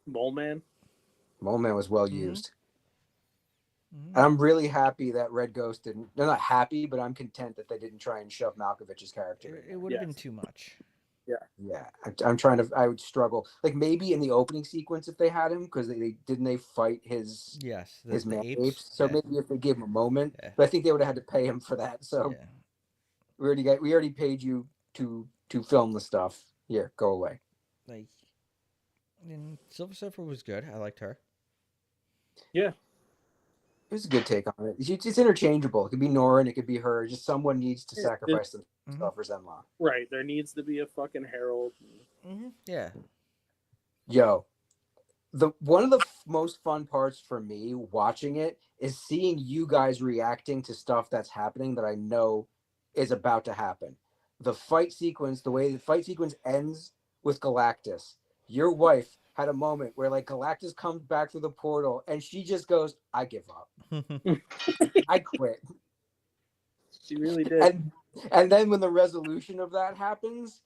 Mole Man. Mole Man was well Mhm. used. Mhm. And I'm really happy that Red Ghost didn't. They're not happy, but I'm content that they didn't try and shove Malkovich's character in It there. would have been Yes. too much. Yeah, I'm trying to. I would struggle. Like maybe in the opening sequence if they had him, because they fight his Yes, his the man apes. So Yeah. maybe if they gave him a moment, Yeah. but I think they would have had to pay him for that. So Yeah. we already paid you to film the stuff. Here, go away. Like, and Silver Surfer was good. I liked her. It was a good take on it. It's interchangeable. It could be Nora and it could be her. Just someone needs to sacrifice themselves for Zenla. Right. There needs to be a fucking herald. Yeah. Yo, one of the most fun parts for me watching it is seeing you guys reacting to stuff that's happening that I know is about to happen. The fight sequence, the way the fight sequence ends with Galactus. Your wife had a moment where like Galactus comes back through the portal and she just goes, "I give up. I quit." She really did. And then when the resolution of that happens,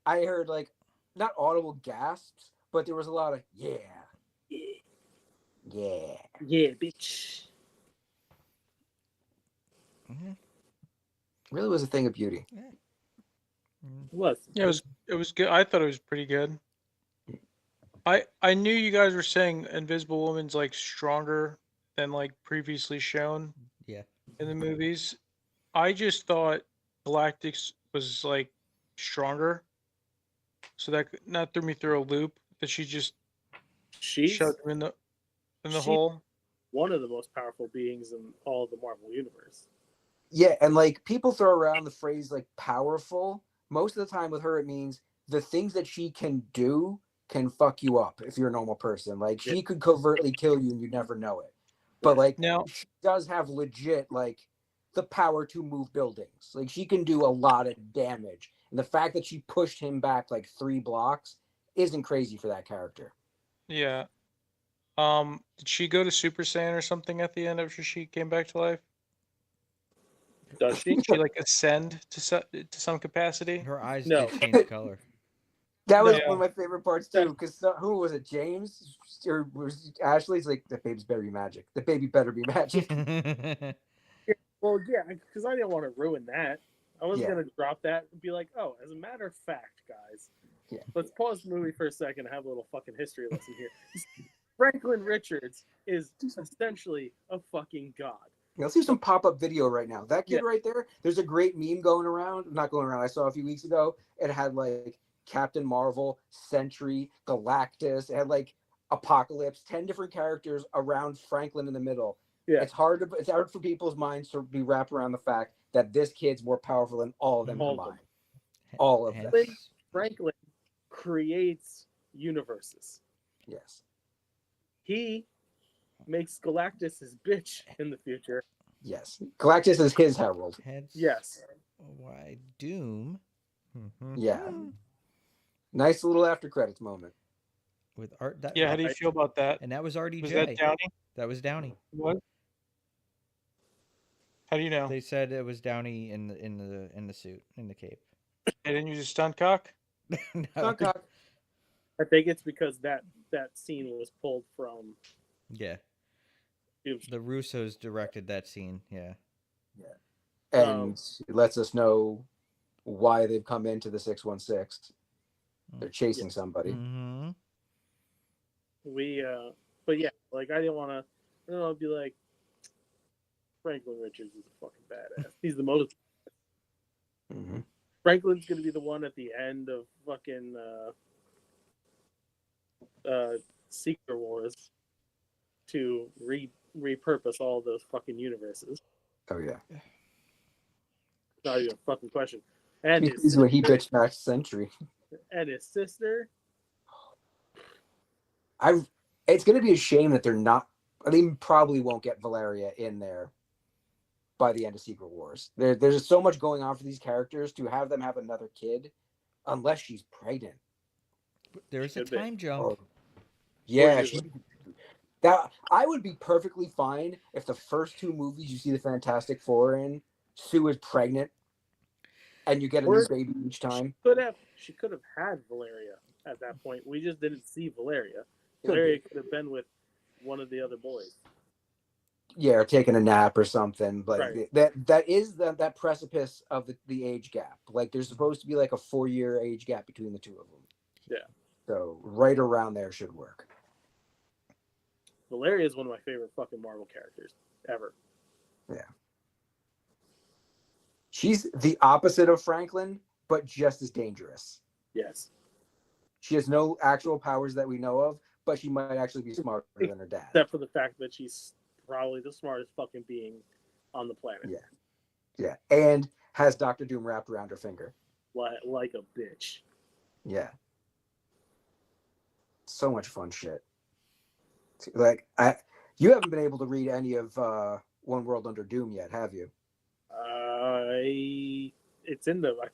I heard like not audible gasps, but there was a lot of yeah. Yeah, bitch. Mhm. Really was a thing of beauty. Was. Yeah, it was good. I thought it was pretty good. I knew you guys were saying Invisible Woman's like stronger than like previously shown Yeah. in the movies. I just thought Galactus was like stronger, so that threw me through a loop. That she just She's shoved him in the she- hole. one of the most powerful beings in all of the Marvel universe. Yeah, and like people throw around the phrase like powerful. Most of the time with her, it means the things that she can do can fuck you up if you're a normal person. Like she could covertly kill you and you never know it. But like Now, she does have legit like the power to move buildings. Like she can do a lot of damage. And the fact that she pushed him back like 3 blocks isn't crazy for that character. yeah. Did she go to Super Saiyan or something at the end after she came back to life? Does she? Did she like ascend to some capacity? Her eyes No. did change color. That was No. one of my favorite parts too, because who was it? James or was Ashley's like the baby's better be magic. The baby better be magic. Well, yeah, because I didn't want to ruin that. I was Yeah. gonna drop that and be like, oh, as a matter of fact, guys, Yeah. let's pause the movie for a second and have a little fucking history lesson here. Franklin Richards is essentially a fucking god. Let's do some pop-up video right now. That kid Yeah. right there, there's a great meme going around. Not going around. I saw a few weeks ago. It had like Captain Marvel, Sentry, Galactus. It had like Apocalypse, 10 different characters around Franklin in the middle. Yeah. It's hard for people's minds to be wrapped around the fact that this kid's more powerful than all of them All of combined. H- All of them. hence- Franklin creates universes. Yes. He makes Galactus his bitch in the future. Yes. Galactus is his herald. hence Yes. why Doom. Yeah. Nice little after credits moment. With art. That, Yeah, how do you feel about that? And that was RDJ. Was that Downey? That was Downey. What? How do you know? They said it was Downey in the suit, in the cape. They didn't use a stunt cock? No. Stuntcock. I think it's because that scene was pulled from. Yeah. Doom's- The Russos directed that scene. Yeah. And it lets us know why they've come into the 616. They're chasing somebody. Mm-hmm. But yeah, like I didn't want to be like, Franklin Richards is a fucking badass. He's the most. Mm-hmm. Franklin's gonna be the one at the end of fucking Secret Wars to repurpose all those fucking universes. Oh yeah. Not even a fucking question. And This is when he bitched back Sentry. and his sister. It's going to be a shame that they're not. They probably won't get Valeria in there by the end of Secret Wars. There's so much going on for these characters to have them have another kid, unless she's pregnant. There's a Should be. time jump. Oh, yeah, you- that I would be perfectly fine if the first two movies you see the Fantastic Four in, Sue is pregnant, and you get a new Or- baby each time. She could have had Valeria at that point. We just didn't see Valeria. Could Valeria be. could have been with one of the other boys. Yeah, or taking a nap or something. But Right. that is that precipice of the age gap. Like there's supposed to be like a 4-year age gap between the two of them. Yeah. So right around there should work. Valeria is one of my favorite fucking Marvel characters ever. She's the opposite of Franklin, but just as dangerous. Yes. She has no actual powers that we know of, but she might actually be smarter than her dad. Except for the fact that she's probably the smartest fucking being on the planet. Yeah. Yeah. And has Doctor Doom wrapped around her finger. Like a bitch. Yeah. So much fun shit. Like you haven't been able to read any of One World Under Doom yet, have you? I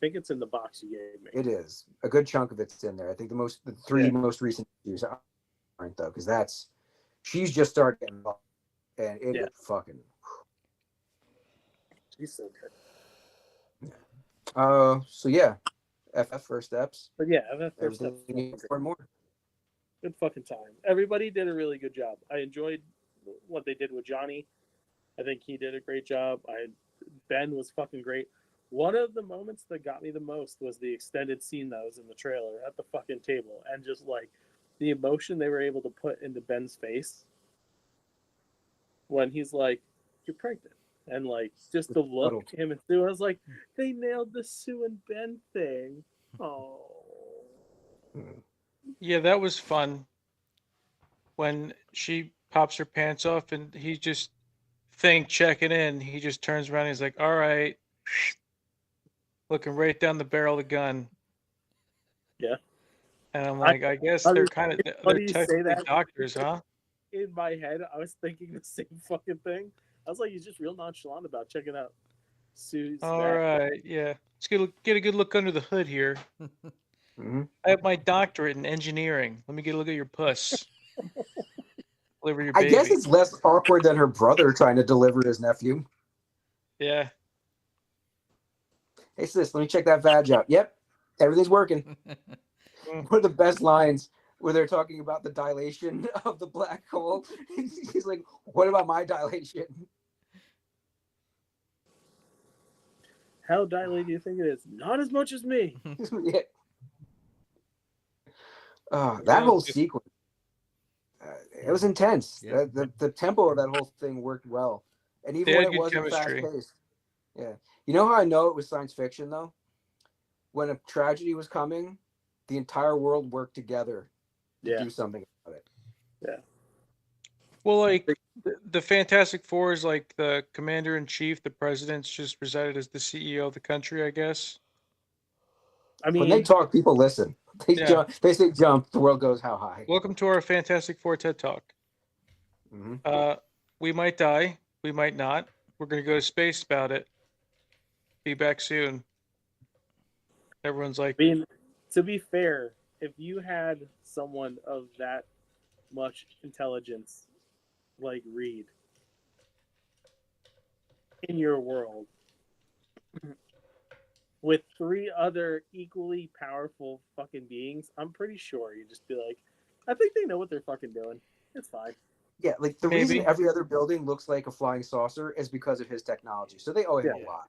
think it's in the box you gave me. It is. A good chunk of it's in there. I think the three most recent issues aren't though, because she's just started getting involved, and it is fucking. She's so good. So yeah, FF First Steps. But yeah, that first Everything step. you need for more. Good fucking time. Everybody did a really good job. I enjoyed what they did with Johnny. I think he did a great job. Ben was fucking great. One of the moments that got me the most was the extended scene that was in the trailer at the fucking table, and just like the emotion they were able to put into Ben's face when he's like, "You're pregnant," and like just the look him and Sue. I was like, they nailed the Sue and Ben thing. Oh. Yeah, that was fun. When she pops her pants off and he just checking in, he just turns around and he's like, all right. Looking right down the barrel of the gun. Yeah. And I'm like, I guess they're funny you say technically that. doctors, huh? In my head, I was thinking the same fucking thing. I was like, he's just real nonchalant about checking out Sue's. All right, yeah. Let's get a good look under the hood here. Mm-hmm. I have my doctorate in engineering. Let me get a look at your puss. Deliver your baby. I guess it's less awkward than her brother trying to deliver his nephew. Yeah. Hey sis, let me check that vag out. Yep, everything's working. One of the best lines where they're talking about the dilation of the black hole. He's like, what about my dilation? How dilated do you think it is? Not as much as me. Yeah. That whole sequence, it was intense. Yeah. The tempo of that whole thing worked well. And even They when had it good wasn't chemistry. fast-paced. Yeah. You know how I know it was science fiction, though? When a tragedy was coming, the entire world worked together to Yeah. do something about it. Yeah. Well, like the Fantastic Four is like the commander in chief. The president's just presided as the CEO of the country, I guess. I When they mean, talk, people listen. They Yeah. jump. They say jump. The world goes how high. Welcome to our Fantastic Four TED Talk. Mhm. We might die. We might not. We're going to go to space about it. Be back soon. Everyone's like, I mean, to be fair, if you had someone of that much intelligence like Reed in your world with 3 other equally powerful fucking beings, I'm pretty sure you'd just be like, I think they know what they're fucking doing. It's fine. Yeah, like the Maybe. reason every other building looks like a flying saucer is because of his technology. So they owe him Yeah. a lot.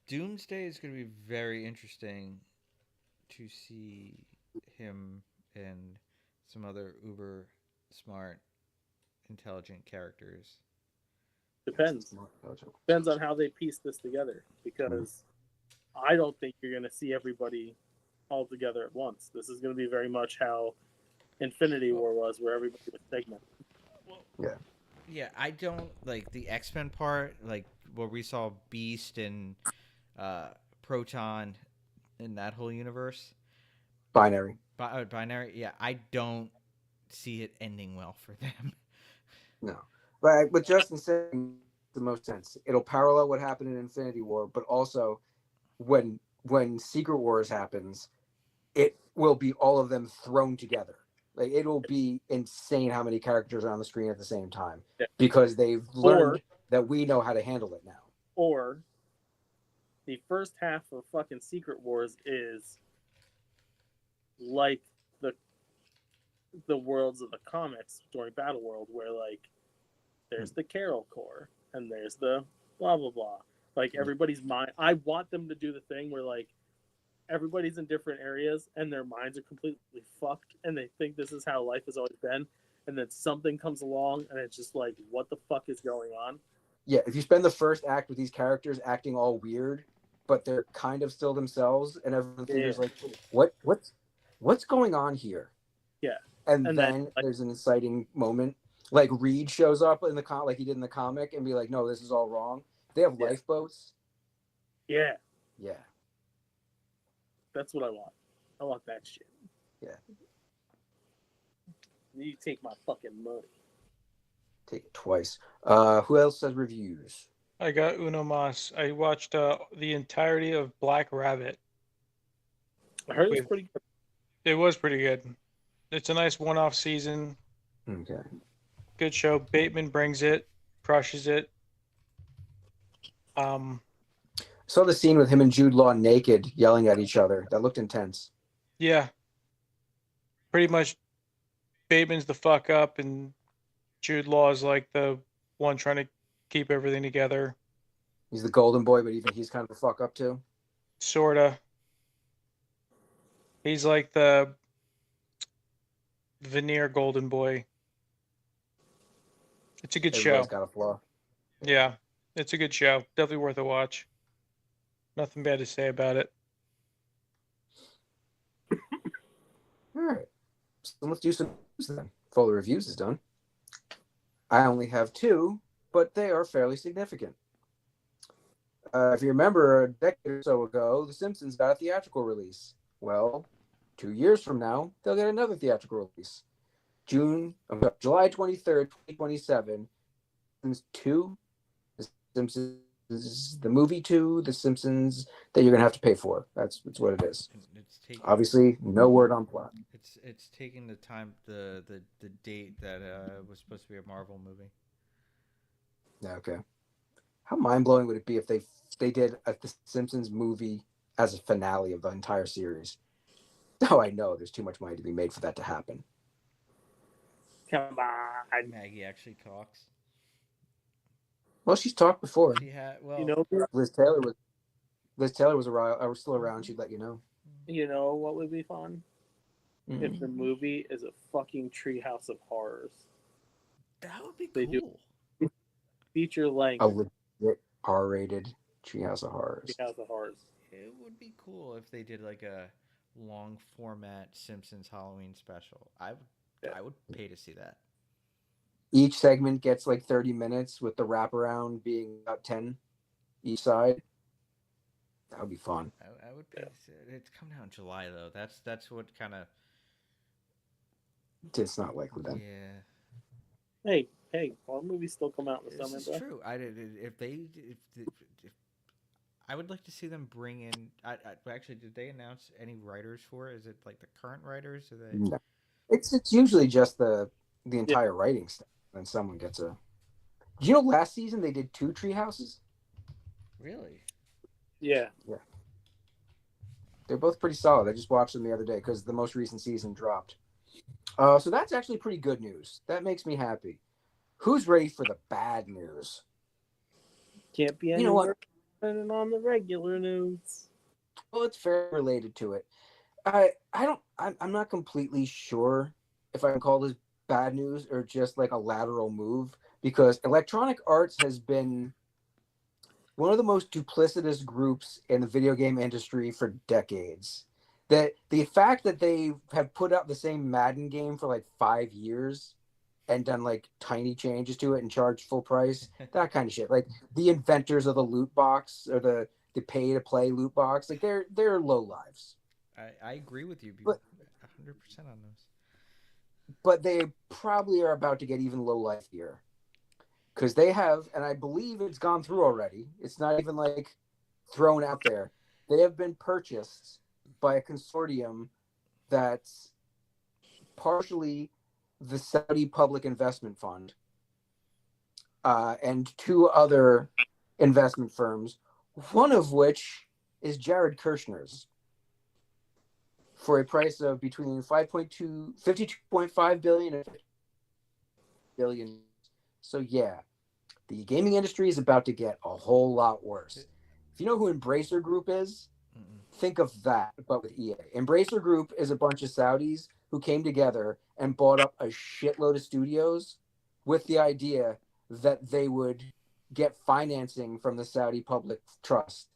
Doomsday is going to be very interesting to see him and some other uber smart, intelligent characters. Depends. Depends on how they piece this together. Because I don't think you're going to see everybody all together at once. This is going to be very much how Infinity War was, where everybody was segmented. Yeah, I don't like the X-Men part, like where we saw Beast and Proton in that whole universe. Binary. Binary, yeah, I don't see it ending well for them. No. But what Justin said makes the most sense. It'll parallel what happened in Infinity War, but also when Secret Wars happens, it will be all of them thrown together. Like it'll be insane how many characters are on the screen at the same time Yeah. because they've learned that we know how to handle it now. Or the first half of fucking Secret Wars is like the worlds of the comics during Battle World, where like there's the Carol Corps and there's the blah blah blah. Like everybody's mind. I want them to do the thing where like everybody's in different areas and their minds are completely fucked and they think this is how life has always been, and then something comes along and it's just like, what the fuck is going on? Yeah, if you spend the first act with these characters acting all weird, but they're kind of still themselves, and everyone figures like, what's going on here? Yeah, and And then then, like- there's an inciting moment, like Reed shows up in the like he did in the comic, and be like, no, this is all wrong. They have Yeah. lifeboats. Yeah, Yeah, that's what I want. I want that shit. Yeah. You take my fucking money. take it twice. Who else has reviews? I got Uno Mas. I watched the entirety of Black Rabbit. I heard it's Wait. pretty good. It was pretty good. It's a nice one-off season. Okay. Good show. Bateman brings it, crushes it. Saw the scene with him and Jude Law naked yelling at each other. That looked intense. Yeah. Pretty much Bateman's the fuck up and Jude Law is like the one trying to keep everything together. He's the golden boy, but even he's kind of a fuck up too. Sorta. He's like the veneer golden boy. It's a good Everybody's show. got a flaw. Yeah. It's a good show. Definitely worth a watch. Nothing bad to say about it. All right. So let's do some news then. Before the reviews is done. I only have two, but they are fairly significant. If you remember, a decade or so ago, The Simpsons got a theatrical release. Well, 2 years from now, they'll get another theatrical release. July 23rd, 2027. Simpsons 2, The Simpsons, the movie 2, The Simpsons, that you're going to have to pay for. That's what it is. It's taking, Obviously, no word on plot. it's taking the time, the date that was supposed to be a Marvel movie. Okay. How mind-blowing would it be if they did The Simpsons movie as a finale of the entire series? Oh, I know. There's too much money to be made for that to happen. Come on. Maggie actually talks. Well, she's talked before. She had You know, Liz Taylor was around. I was still around. She'd let you know. what would be fun? If the movie is a fucking Treehouse of Horrors. that would be They do. cool. Feature length A legit R-rated Treehouse of Horrors. Treehouse of Horrors. It would be cool if they did like a long format Simpsons Halloween special. I would pay to see that. Each segment gets like 30 minutes, with the wraparound being about 10 each side. That would be fun. I would pay to see it. It's coming out in July though. That's what kind of It's not likely then. yeah. Hey, horror movies still come out in the This summer, is bro. true. If I would like to see them bring in. Actually, did they announce any writers for it? Is it like the current writers? Or they? No. It's usually just the entire writing stuff. Then someone gets a. Do you know last season they did 2 tree houses? Really? Yeah. They're both pretty solid. I just watched them the other day because the most recent season dropped. So that's actually pretty good news. That makes me happy. Who's ready for the bad news? Can't be any You know what? worse than on the regular news. Well, it's very related to it. I'm not completely sure if I can call this bad news or just like a lateral move, because Electronic Arts has been one of the most duplicitous groups in the video game industry for decades. That the fact that they have put out the same Madden game for like 5 years and done like tiny changes to it and charged full price, that kind of shit. Like the inventors of the loot box or the pay to play loot box, like they're low lives. I agree with you. But- 100% on those. But they probably are about to get even low life here. Because they have, and I believe it's gone through already. It's not even like thrown out there. They have been purchased by a consortium that's partially the Saudi Public Investment Fund and two other investment firms, one of which is Jared Kushner's, for a price of between 52.5 billion and 50 billion. So yeah, the gaming industry is about to get a whole lot worse. If you know who Embracer Group is, think of that, but with EA. Embracer Group is a bunch of Saudis who came together and bought up a shitload of studios with the idea that they would get financing from the Saudi public trust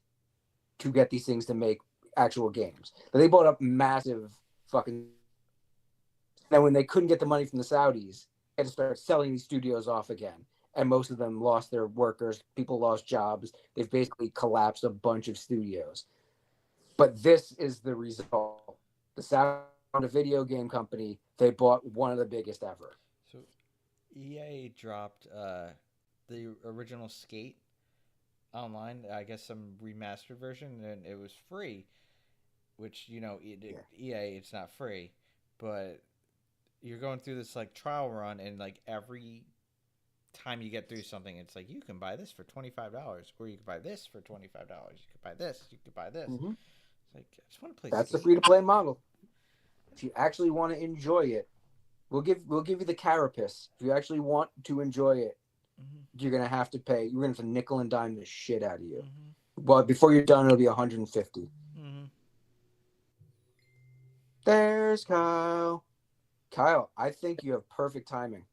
to get these things to make actual games. But they bought up massive fucking. Now, when they couldn't get the money from the Saudis, they had to start selling these studios off again. And most of them lost their workers. People lost jobs. They've basically collapsed a bunch of studios. But this is the result. The Saudi video game company, they bought one of the biggest ever. So EA dropped the original Skate online, I guess some remastered version, and it was free, which, you know, EA, it's not free, but you're going through this like trial run, and like every time you get through something, it's like, you can buy this for $25, or you can buy this for $25, you could buy this, you could buy this. Mm-hmm. It's like, I just want to play That's Skate. the free-to-play model. If you actually want to enjoy it, we'll give you the carapace. If you actually want to enjoy it, you're gonna have to pay. You're gonna have to nickel and dime the shit out of you. But before you're done, it'll be 150. There's Kyle. Kyle, I think you have perfect timing.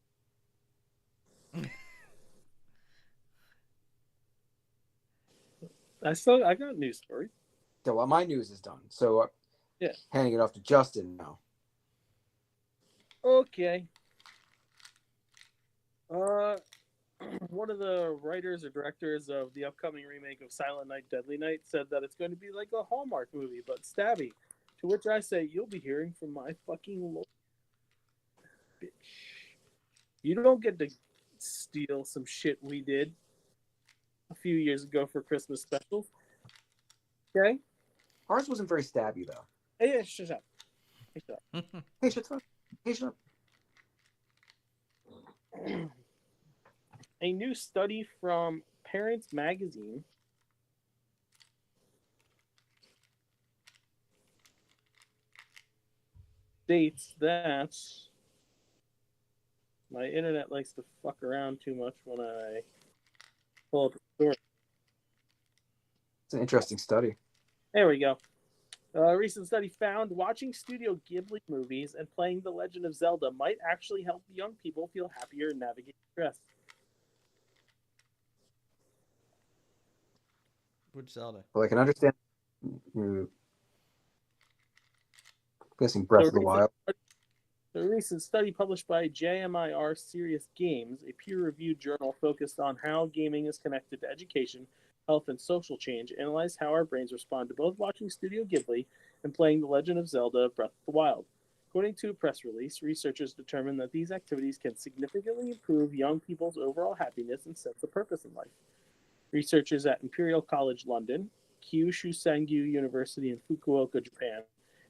I got a news story. So well, my news is done. So yeah, handing it off to Justin now. Okay. One of the writers or directors of the upcoming remake of Silent Night, Deadly Night said that it's going to be like a Hallmark movie, but stabby. To which I say, you'll be hearing from my fucking lawyer, bitch. You don't get to steal some shit we did a few years ago for Christmas specials. Okay? Ours wasn't very stabby, though. Hey, shut up. Hey, shut up. Hey, shut up. Hey, shut up. A new study from Parents Magazine states that my internet likes to fuck around too much when I pull up a story. It's an interesting study. There we go. A recent study found watching Studio Ghibli movies and playing The Legend of Zelda might actually help young people feel happier and navigate stress. Which Zelda? Well, I can understand. Guessing Breath of the Wild. A recent study published by JMIR Serious Games, a peer-reviewed journal focused on how gaming is connected to education, health, and social change, analyzed how our brains respond to both watching Studio Ghibli and playing The Legend of Zelda Breath of the Wild. According to a press release, researchers determined that these activities can significantly improve young people's overall happiness and sense of purpose in life. Researchers at Imperial College London, Kyushu Sangyu University in Fukuoka, Japan,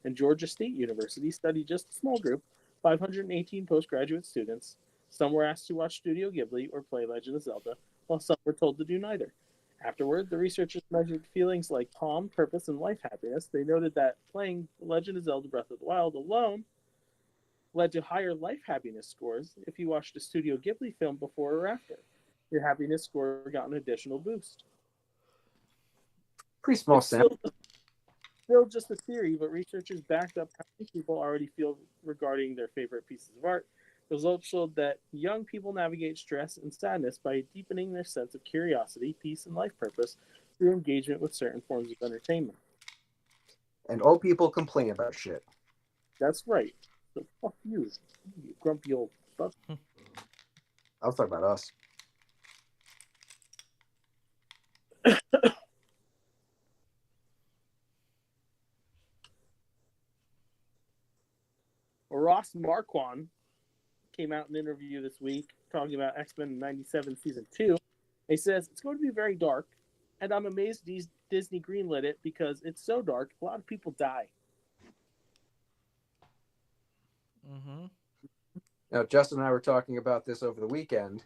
and Georgia State University studied just a small group, 518 postgraduate students. Some were asked to watch Studio Ghibli or play Legend of Zelda, while some were told to do neither. Afterward, the researchers measured feelings like calm, purpose, and life happiness. They noted that playing Legend of Zelda Breath of the Wild alone led to higher life happiness scores if you watched a Studio Ghibli film before or after. Your happiness score got an additional boost. Pretty small sample. Still just a theory, but researchers backed up how many people already feel regarding their favorite pieces of art. Results showed that young people navigate stress and sadness by deepening their sense of curiosity, peace, and life purpose through engagement with certain forms of entertainment. And old people complain about shit. That's right. So fuck you grumpy old fuck. I was talking about us. Ross Marquand came out in an interview this week talking about X-Men 97 Season 2. He says, it's going to be very dark, and I'm amazed Disney greenlit it because it's so dark, a lot of people die. Mm-hmm. Now, Justin and I were talking about this over the weekend,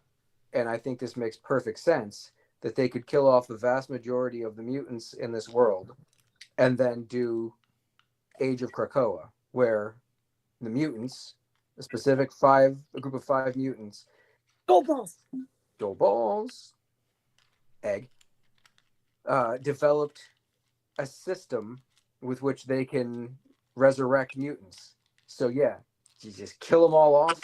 and I think this makes perfect sense that they could kill off the vast majority of the mutants in this world and then do Age of Krakoa, where the mutants, a group of 5 mutants, Gold balls. Joe Balls, Egg, developed a system with which they can resurrect mutants. So yeah, you just kill them all off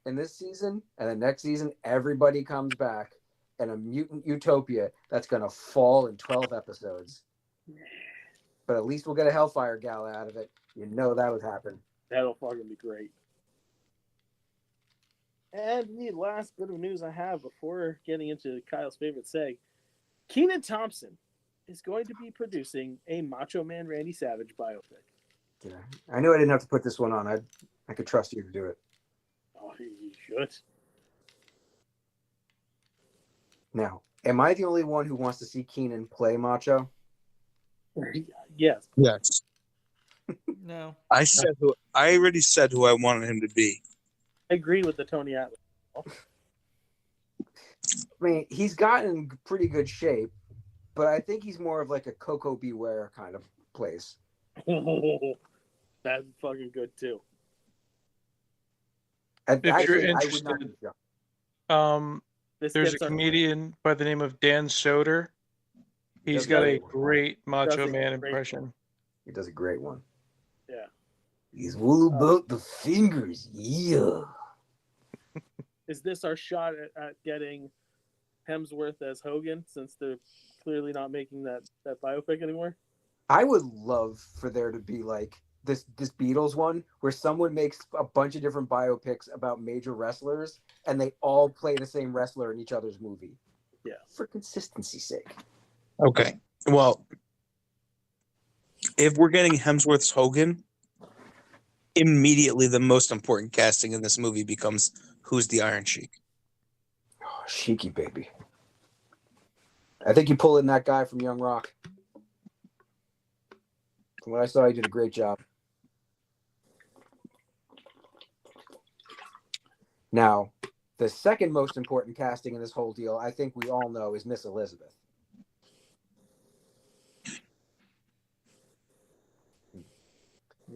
in this season, and the next season everybody comes back, and a mutant utopia that's gonna fall in 12 episodes. But at least we'll get a Hellfire Gala out of it. You know that would happen. That'll fucking be great. And the last bit of news I have before getting into Kyle's favorite seg, Kenan Thompson is going to be producing a Macho Man Randy Savage biopic. Yeah, I knew I didn't have to put this one on. I could trust you to do it. Oh, you should. Now, am I the only one who wants to see Keenan play Macho? Yes. Yes. No. I already said who I wanted him to be. I agree with the Tony Atlas. I mean, he's gotten in pretty good shape, but I think he's more of like a Coco Beware kind of place. That's fucking good too. If you're I would interested, not be shocked. there's a comedian by the name of Dan Soder. He's got a great Macho Man impression. He does a great one. Yeah. He's all about the fingers. Yeah. Is this our shot at getting Hemsworth as Hogan, since they're clearly not making that biopic anymore? I would love for there to be like this Beatles one where someone makes a bunch of different biopics about major wrestlers and they all play the same wrestler in each other's movie. Yeah. For consistency's sake. Okay. Well, if we're getting Hemsworth's Hogan, immediately the most important casting in this movie becomes who's the Iron Sheik. Oh, Sheiky baby. I think you pull in that guy from Young Rock. From what I saw, he did a great job. Now, the second most important casting in this whole deal, I think we all know, is Miss Elizabeth.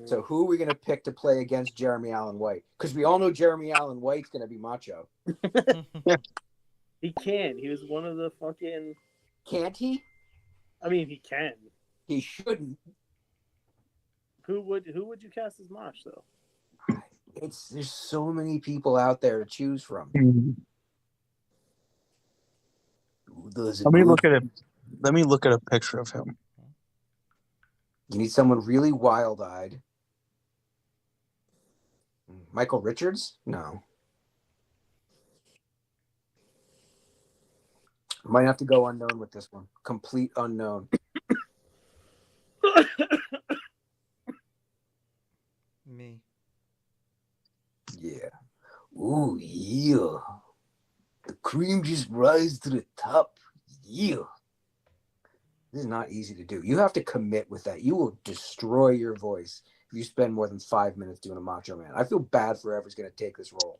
So who are we going to pick to play against Jeremy Allen White? Because we all know Jeremy Allen White's going to be Macho. He can. He was one of the fucking... Can't he? I mean, he can. He shouldn't. Who would you cast as Mosh, though? There's so many people out there to choose from. Let me look at a picture of him. You need someone really wild-eyed. Michael Richards? No. Might have to go unknown with this one. Complete unknown. Me. Yeah. Ooh, yeah. The cream just rises to the top. Yeah. This is not easy to do. You have to commit with that. You will destroy your voice if you spend more than 5 minutes doing a Macho Man. I feel bad for whoever's going to take this role.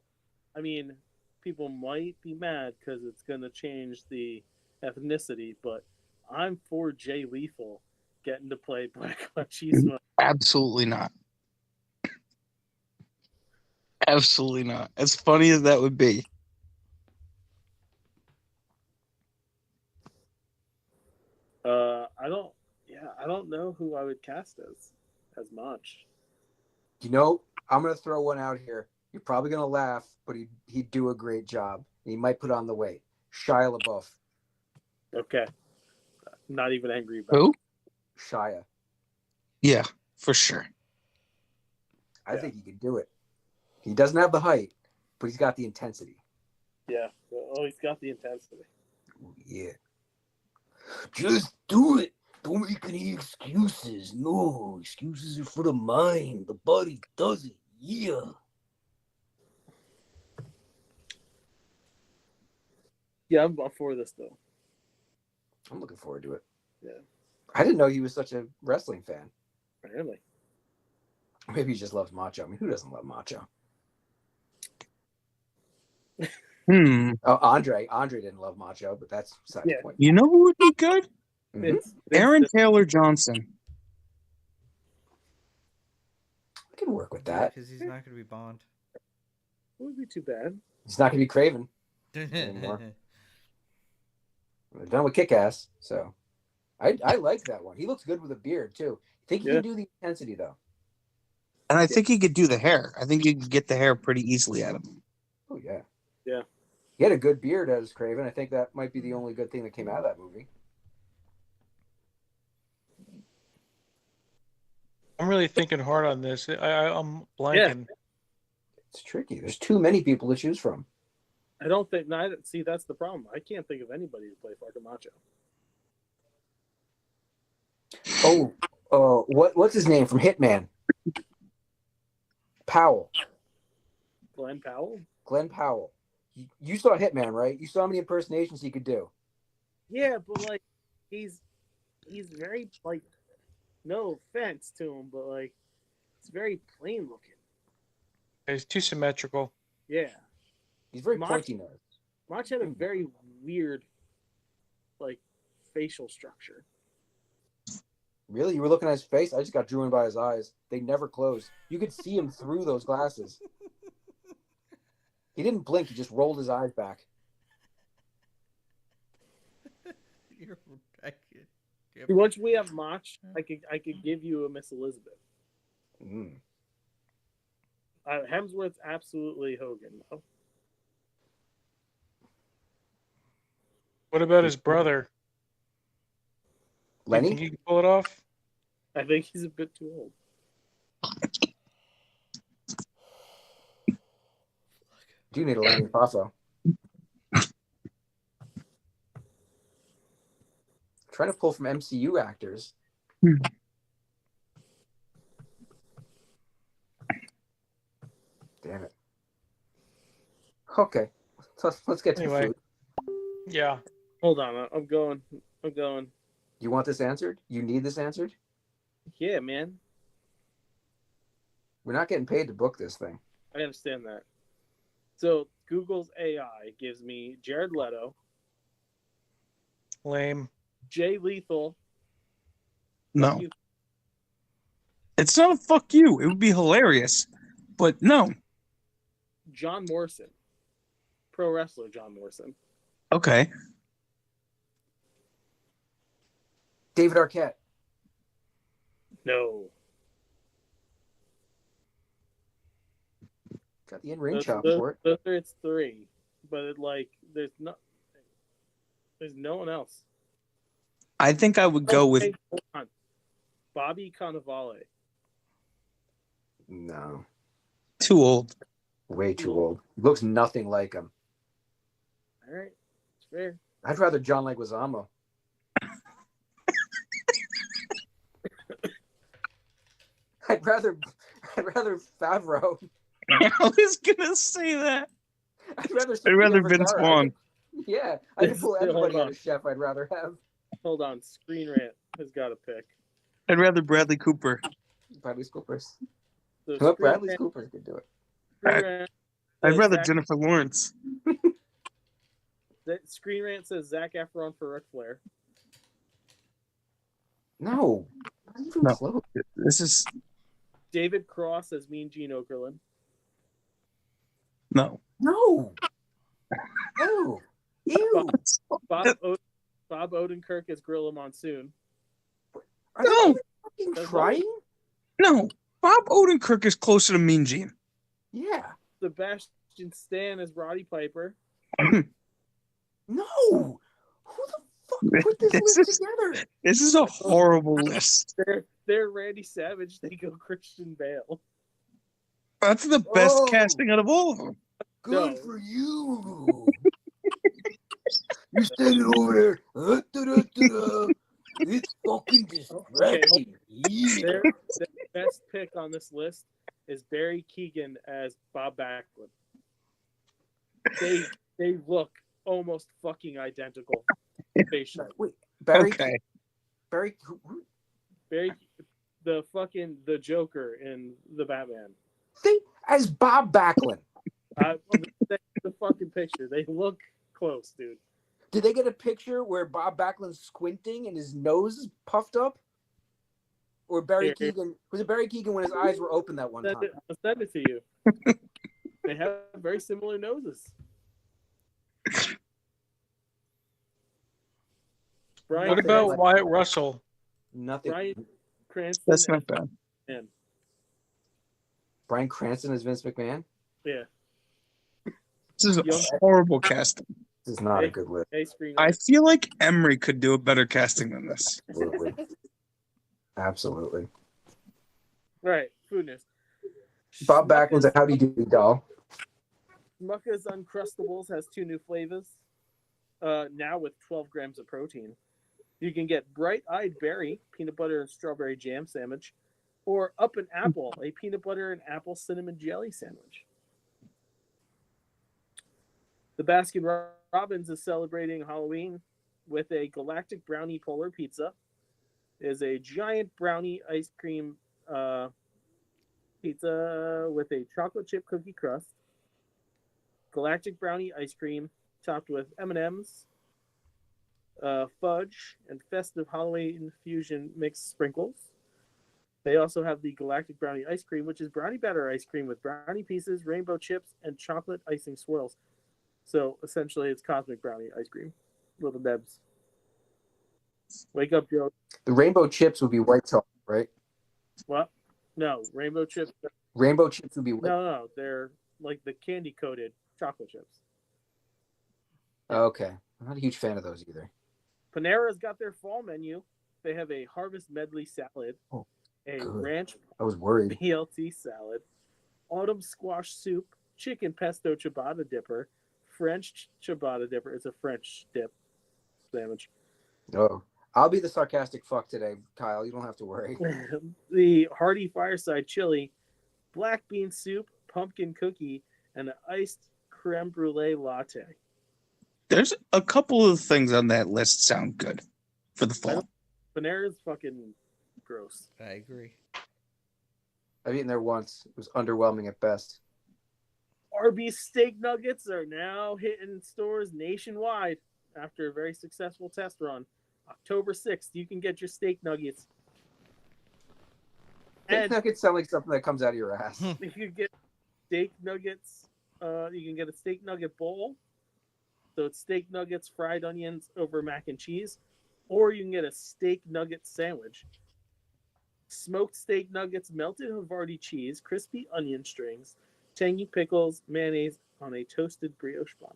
I mean, people might be mad because it's going to change the ethnicity, but I'm for Jay Lethal getting to play Black Machismo. Absolutely not. Absolutely not. As funny as that would be. I don't know who I would cast as Mach. You know, I'm going to throw one out here. You're probably going to laugh, but he'd do a great job. He might put on the weight. Shia LaBeouf. Okay. Not even angry about Who? Shia. Yeah, for sure. I think he could do it. He doesn't have the height, but he's got the intensity. Yeah. Oh, he's got the intensity. Yeah. Just do it. Don't make any excuses. No, excuses are for the mind. The body does it. Yeah. Yeah, I'm for this, though. I'm looking forward to it. Yeah. I didn't know he was such a wrestling fan. Really? Maybe he just loves Macho. I mean, who doesn't love Macho? Oh, Andre didn't love Macho, but that's beside Yeah. the point. You know who would be good? Mhm. Vince Aaron did- Taylor Johnson. I can work with Yeah, that. because he's not going to be Bond. It wouldn't be too bad. He's not gonna be Craven anymore. We're done with Kick-Ass, so I like that one. He looks good with a beard too. I think he Yeah. can do the intensity though. And I think he could do the hair. I think you could get the hair pretty easily at him. Oh yeah. Yeah. He had a good beard as Craven. I think that might be the only good thing that came out of that movie. I'm really thinking hard on this. I'm blanking. It's tricky. There's too many people to choose from. I don't think. See, that's the problem. I can't think of anybody to play fucking Macho. What's his name from Hitman? Powell. Glenn Powell. Glenn Powell. You saw Hitman, right? You saw how many impersonations he could do. Yeah, but like, he's very like, no offense to him, but like, it's very plain looking. It's too symmetrical. Yeah, He's very Mach- pointy nose. Mach had a very weird, like, facial structure. Really? You were looking at his face? I just got drew in by his eyes. They never closed. You could see him through those glasses. He didn't blink. He just rolled his eyes back. Once we have Mach, I could give you a Miss Elizabeth. Mm. Hemsworth's absolutely Hogan, though. What about his brother? You Lenny? think he can pull it off? I think he's a bit too old. Do you need a Lenny Paso? Trying to pull from MCU actors. Damn it. Okay. Let's get to Anyway. food. Yeah. Hold on, I'm going. You want this answered? You need this answered? Yeah, man, We're not getting paid to book this thing. I understand that. So Google's AI gives me Jared Leto, Lame. Jay Lethal. No. you- It's not a fuck you. It would be hilarious. But no. John Morrison, pro wrestler John Morrison. Okay. David Arquette. No, Got the in-ring those, chop those, for it. those are its three, but there's no one else. I think I would go with Hey, hold on. Bobby Cannavale. No. too old. Way too old. Looks nothing like him. All right, it's fair. I'd rather John Leguizamo. I'd rather Favreau. I was gonna say that. I'd rather Vince Vergara. Vaughn. Yeah, I could pull Hold anybody on. out of Chef. I'd rather have Hold on, Screen Rant has got a pick. I'd rather Bradley Cooper. Bradley Scoopers. So Well, Screen Bradley Rant- Scoopers could do it. Screen Rant I'd says rather Zac- Jennifer Lawrence. Screen Rant says Zac Efron for Ric Flair. No, not even No. close. This is David Cross as Mean Gene Okerlund. no. No. No. Ew. Bob Odenkirk as Gorilla Monsoon. Are they No. even fucking That's trying? No. Bob Odenkirk is closer to Mean Gene. Yeah. Sebastian Stan as Roddy Piper. No. Who the fuck put this This list is- together? This is a horrible list. They're Randy Savage. They go Christian Bale. That's the best Oh. casting out of all of them. Good No. for you. You're standing over there. Da-da-da-da. It's fucking distracting. Yeah. Their best pick on this list is Barry Keoghan as Bob Backlund. They look almost fucking identical facially. Wait, Barry. Okay. Barry. Barry, the Joker in the Batman. As Bob Backlund. The fucking picture. They look close, dude. Did they get a picture where Bob Backlund's squinting and his nose is puffed up? Or Barry Here. Keoghan? Was it Barry Keoghan when his eyes were open that one time? I'll send it to you. They have very similar noses. Brian What about Wyatt Russell? Nothing. Brian Cranston? That's not bad. And Bryan Cranston as Vince McMahon? yeah, This is Young- horrible casting. This is not a good list. hey, screen. I feel like Emery could do a better casting than this. Absolutely. Absolutely. Right, food news. Bob Backlund's a howdy doody doll. Smucker's Uncrustables has 2 new flavors. Now with 12 grams of protein. You can get Bright-Eyed Berry peanut butter and strawberry jam sandwich, or Up and Apple, a peanut butter and apple cinnamon jelly sandwich. The Baskin Robbins is celebrating Halloween with a galactic brownie polar pizza. Is a giant brownie ice cream pizza with a chocolate chip cookie crust, galactic brownie ice cream topped with M&Ms, fudge, and festive Halloween fusion mixed sprinkles. They also have the galactic brownie ice cream, which is brownie batter ice cream with brownie pieces, rainbow chips, and chocolate icing swirls. So essentially, it's cosmic brownie ice cream, little Debs. Wake up, Joe. The rainbow chips would be white chocolate, right? What? No, rainbow chips. Rainbow chips would be white. No, they're like the candy coated chocolate chips. Okay. I'm not a huge fan of those either. Panera's got their fall menu. They have a harvest medley salad, Oh, a good. ranch I was worried. BLT salad, autumn squash soup, chicken pesto ciabatta dipper, French ciabatta dipper. It's a French dip sandwich. Oh. I'll be the sarcastic fuck today, Kyle. You don't have to worry. The hearty fireside chili, black bean soup, pumpkin cookie, and an iced creme brulee latte. There's a couple of things on that list sound good for the fall. Panera's fucking gross. I agree. I've eaten there once. It was underwhelming at best. Arby's steak nuggets are now hitting stores nationwide after a very successful test run. October 6th, you can get your steak nuggets. Steak And nuggets sound like something that comes out of your ass. you can get steak nuggets. You can get a steak nugget bowl. So it's steak nuggets, fried onions over mac and cheese. Or you can get a steak nugget sandwich. Smoked steak nuggets, melted Havarti cheese, crispy onion strings, tangy pickles, mayonnaise on a toasted brioche bun.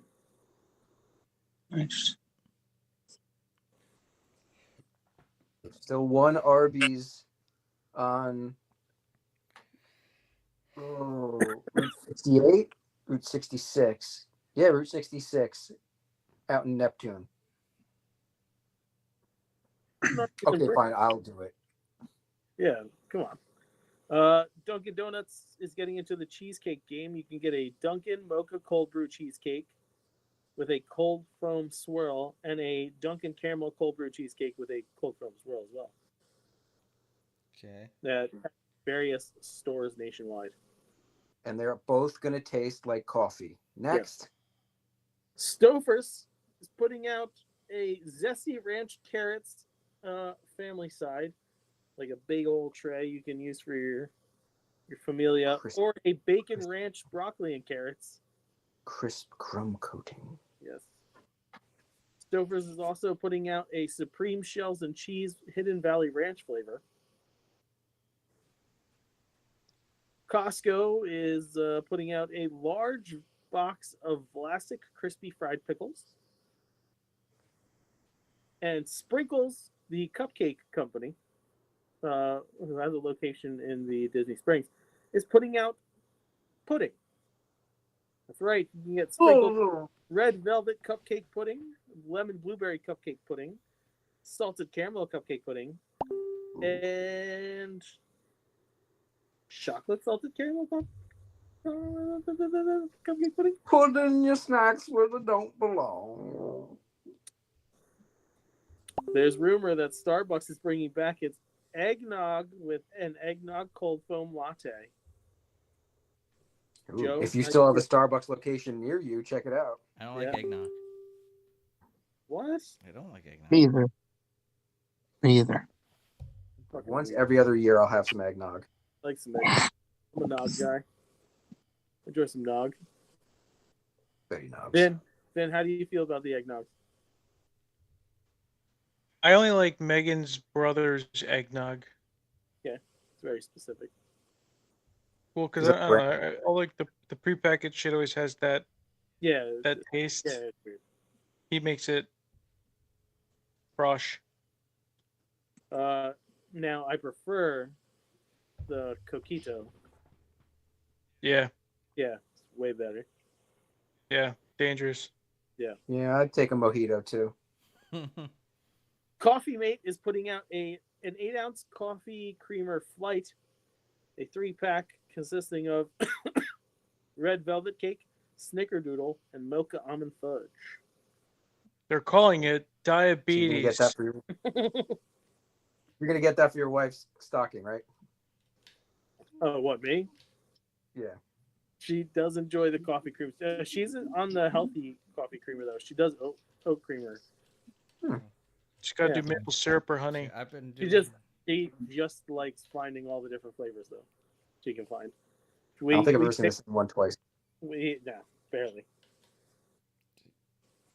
Nice. Still one Arby's on Route 68, Route 66. Yeah, Route 66 out in Neptune. Okay, fine, I'll do it. Yeah, come on. Dunkin' Donuts is getting into the cheesecake game. You can get a Dunkin' Mocha Cold Brew cheesecake with a cold foam swirl and a Dunkin' Caramel Cold Brew cheesecake with a cold foam swirl as well. Okay. At various stores nationwide. And they're both going to taste like coffee. Next. Stouffer's is putting out a zesty ranch carrots family side, like a big old tray you can use for your familia, Crisp. or a bacon ranch broccoli and carrots. Crisp crumb coating. Yes. Stouffer's is also putting out a supreme shells and cheese Hidden Valley Ranch flavor. Costco is putting out a large box of Vlasic crispy fried pickles. And Sprinkles, the cupcake company, who has a location in the Disney Springs, is putting out pudding. That's right. You can get Sprinkles red velvet cupcake pudding, lemon blueberry cupcake pudding, salted caramel cupcake pudding, and chocolate salted caramel cupcake pudding. Put in your snacks where they don't belong. There's rumor that Starbucks is bringing back its eggnog with an eggnog cold foam latte. Ooh, Joe, if you how still you have a feel? Starbucks location near you, check it out. I don't like Yeah. eggnog. What? I don't like eggnog. Me either. Me either. Fucking Once weird. every other year, I'll have some eggnog. I like some egg. I'm a nog guy. Enjoy some nog. Very nogs. Ben, how do you feel about the eggnog? I only like Megan's brother's eggnog. It's very specific. Well, because Is I that don't know, I like the prepackaged shit always has that Yeah. taste. Yeah, it's weird. He makes it fresh. Now I prefer the coquito. Yeah, Yeah, it's way better. yeah, dangerous. Yeah, I'd take a mojito too. Coffee Mate is putting out an 8-ounce coffee creamer flight, a 3-pack consisting of red velvet cake, snickerdoodle, and mocha almond fudge. They're calling it So you're gonna get diabetes. that for you're gonna get that for your wife's stocking, right? Oh, what, me? Yeah. She does enjoy the coffee cream. She's on the healthy coffee creamer though. She does oat creamer. Just gotta Yeah. do maple syrup or honey. I've been She doing. just likes finding all the different flavors though. She can find. I don't think I've ever seen pick- this one twice. No, barely.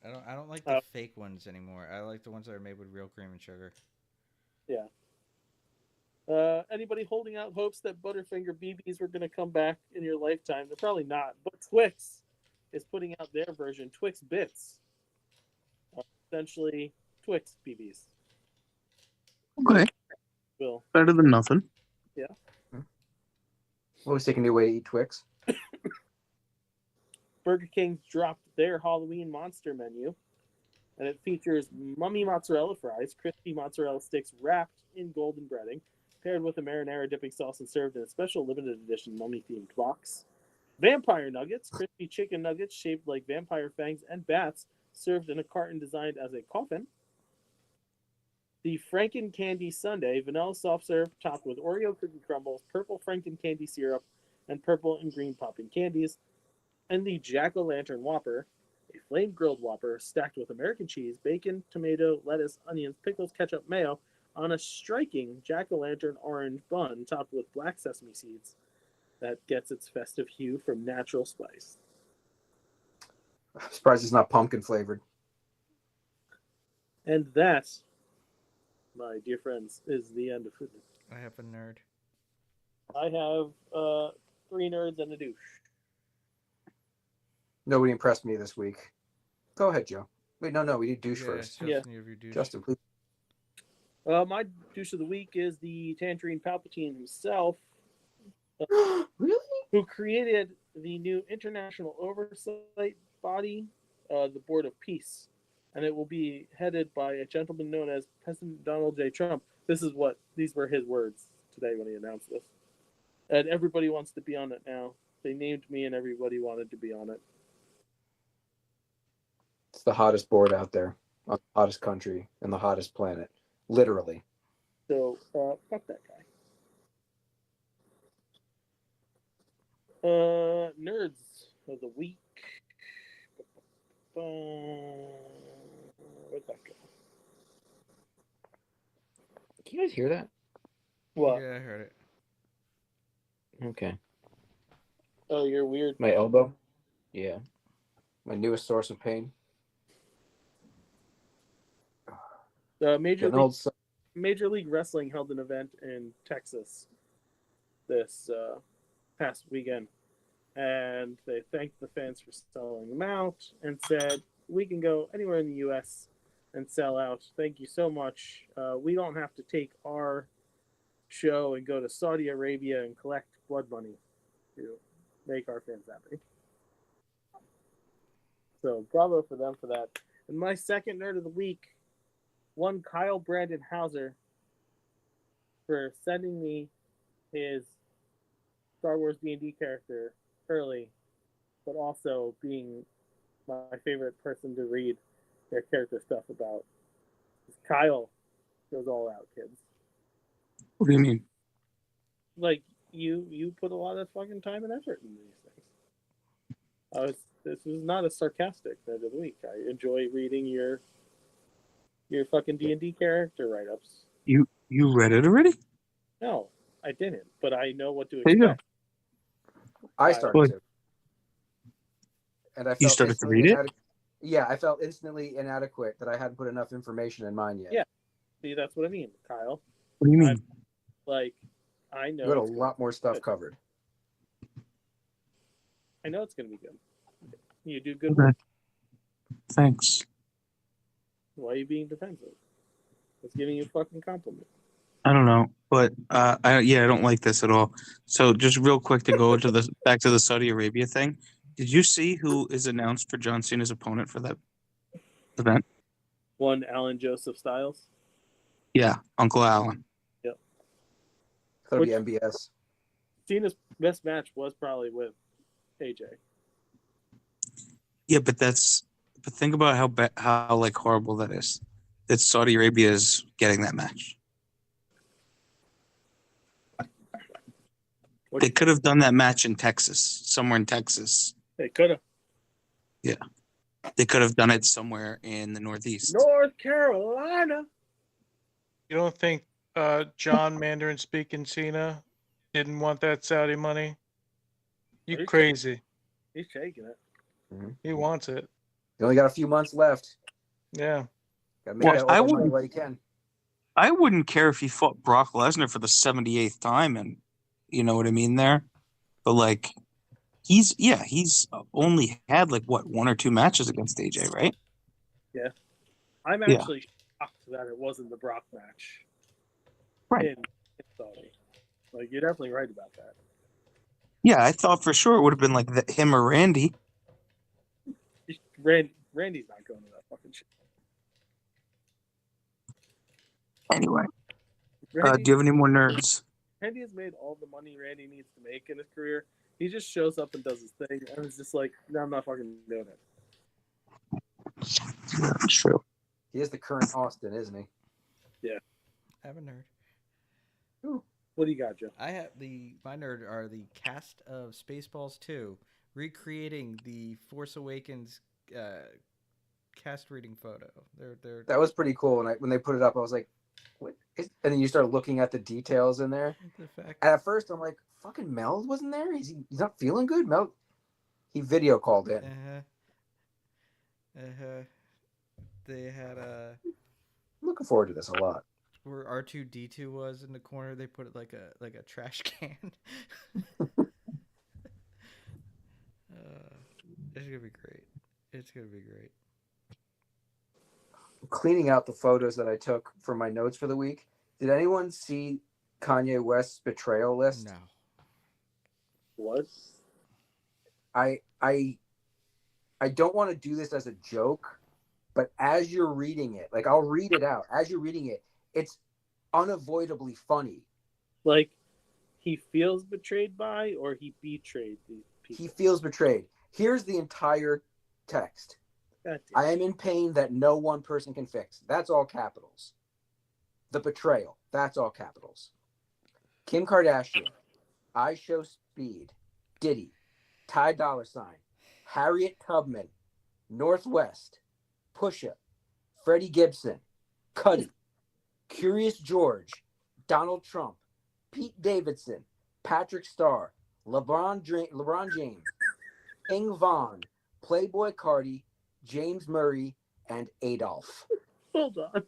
I don't like the Uh, fake ones anymore. I like the ones that are made with real cream and sugar. Anybody holding out hopes that Butterfinger BBs were going to come back in your lifetime? They're probably not. But Twix is putting out their version, Twix Bits. Essentially, Twix BBs. Okay. Will. Better than nothing. What was taking you away to eat Twix? Burger King dropped their Halloween monster menu, and it features mummy mozzarella fries, crispy mozzarella sticks wrapped in golden breading, paired with a marinara dipping sauce and served in a special limited edition mummy-themed box. Vampire nuggets, crispy chicken nuggets shaped like vampire fangs and bats, served in a carton designed as a coffin. The Franken Candy Sundae, vanilla soft serve topped with Oreo cookie crumbles, purple Franken candy syrup, and purple and green popping candies. And the Jack-o'-lantern Whopper, a flame-grilled Whopper stacked with American cheese, bacon, tomato, lettuce, onions, pickles, ketchup, mayo, on a striking Jack-o'-lantern orange bun topped with black sesame seeds that gets its festive hue from natural spice. I'm surprised it's not pumpkin flavored. And that, my dear friends, is the end of food. I have a nerd. I have 3 nerds and a douche. Nobody impressed me this week. Go ahead, Joe. Wait, no, we need douche first. Justin, Yeah. you have your douche. Justin, please. My douche of the week is the Tangerine Palpatine himself, Really? who created the new international oversight body, the Board of Peace, and it will be headed by a gentleman known as President Donald J. Trump. These were his words today when he announced this. And everybody wants to be on it now. They named me, and everybody wanted to be on it. It's the hottest board out there, the hottest country, and the hottest planet. Literally. So fuck that guy. Nerds of the week. Where'd that go? Can you guys hear that? What? Yeah, I heard it. Okay. Oh, you're weird. My elbow? Yeah. My newest source of pain. Major Getting old. Major League Wrestling held an event in Texas this past weekend, and they thanked the fans for selling them out and said, "We can go anywhere in the U.S. and sell out. Thank you so much. We don't have to take our show and go to Saudi Arabia and collect blood money to make our fans happy." So bravo for them for that. And my second nerd of the week, one Kyle Brandon Hauser, for sending me his Star Wars D&D character early, but also being my favorite person to read their character stuff about. Kyle goes all out, kids. What do you mean? Like, you put a lot of fucking time and effort into these things. This was not a sarcastic nerd of the week. I enjoy reading your fucking D&D character write-ups. You read it already? No, I didn't, but I know what to There you go. expect. I Good. started to. And I You felt started to instantly read it? inadequate. Yeah, I felt instantly inadequate that I hadn't put enough information in mine yet. Yeah. See, that's what I mean, Kyle. What do you mean? I know You had a it's gonna lot more stuff good. covered. I know it's going to be good. You do good Okay. work. Thanks. Why are you being defensive? It's giving you a fucking compliment. I don't know, but I don't like this at all. So just real quick to go to the back to the Saudi Arabia thing. Did you see who is announced for John Cena's opponent for that event? One Alan Joseph Styles. Yeah, Uncle Alan. That'll be MBS. Cena's best match was probably with AJ. Yeah, but think about how like horrible that is. That Saudi Arabia is getting that match. They could have done that match in Texas, somewhere in Texas. They could have. Yeah. They could have done it somewhere in the Northeast. North Carolina. You don't think John Mandarin speaking Cena didn't want that Saudi money? You He's crazy. He's shaking it. He wants it. You only got a few months left. Yeah. Gotta make Well, that I open money wouldn't- while you can. I wouldn't care if he fought Brock Lesnar for the 78th time, and you know what I mean there. But like, he's only had like what, 1 or 2 matches against AJ, right? I'm Yeah. actually shocked that it wasn't the Brock match. Right. In Saudi. Like, you're definitely right about that. Yeah, I thought for sure it would have been like him or Randy. Randy's not going to that fucking shit. Anyway, Randy, do you have any more nerds? Randy has made all the money Randy needs to make in his career. He just shows up and does his thing, and it's just like, no, I'm not fucking doing it. Yeah, that's true. He is the current Austin, isn't he? I have a nerd. What do you got, Joe? I have my nerd are the cast of Spaceballs 2 recreating the Force Awakens cast reading photo. They're That was pretty cool. When they put it up, I was like, "What?" And then you start looking at the details in there. the fact. And at first, I'm like, "Fucking Mel wasn't there? He's not feeling good." Mel, he video called in. They had I'm looking forward to this a lot. where R2D2 was in the corner. They put it like a trash can. It's gonna be great. It's gonna be great. Cleaning out the photos that I took for my notes for the week. Did anyone see Kanye West's betrayal list? No. What? I don't want to do this as a joke, but as you're reading it, like I'll read it out. As you're reading it, it's unavoidably funny. Like, he feels betrayed by, or he betrayed these people? He feels betrayed. Here's the entire text. God damn. I am in pain that no one person can fix. That's all capitals. The betrayal. That's all capitals. Kim Kardashian. I Show Speed. Diddy. Ty Dolla Sign. Harriet Tubman. Northwest. Pusha. Freddie Gibson. Cuddy. Curious George. Donald Trump. Pete Davidson. Patrick Starr. LeBron James. King Von. Playboy Cardi. James Murray, and Adolf. Hold on.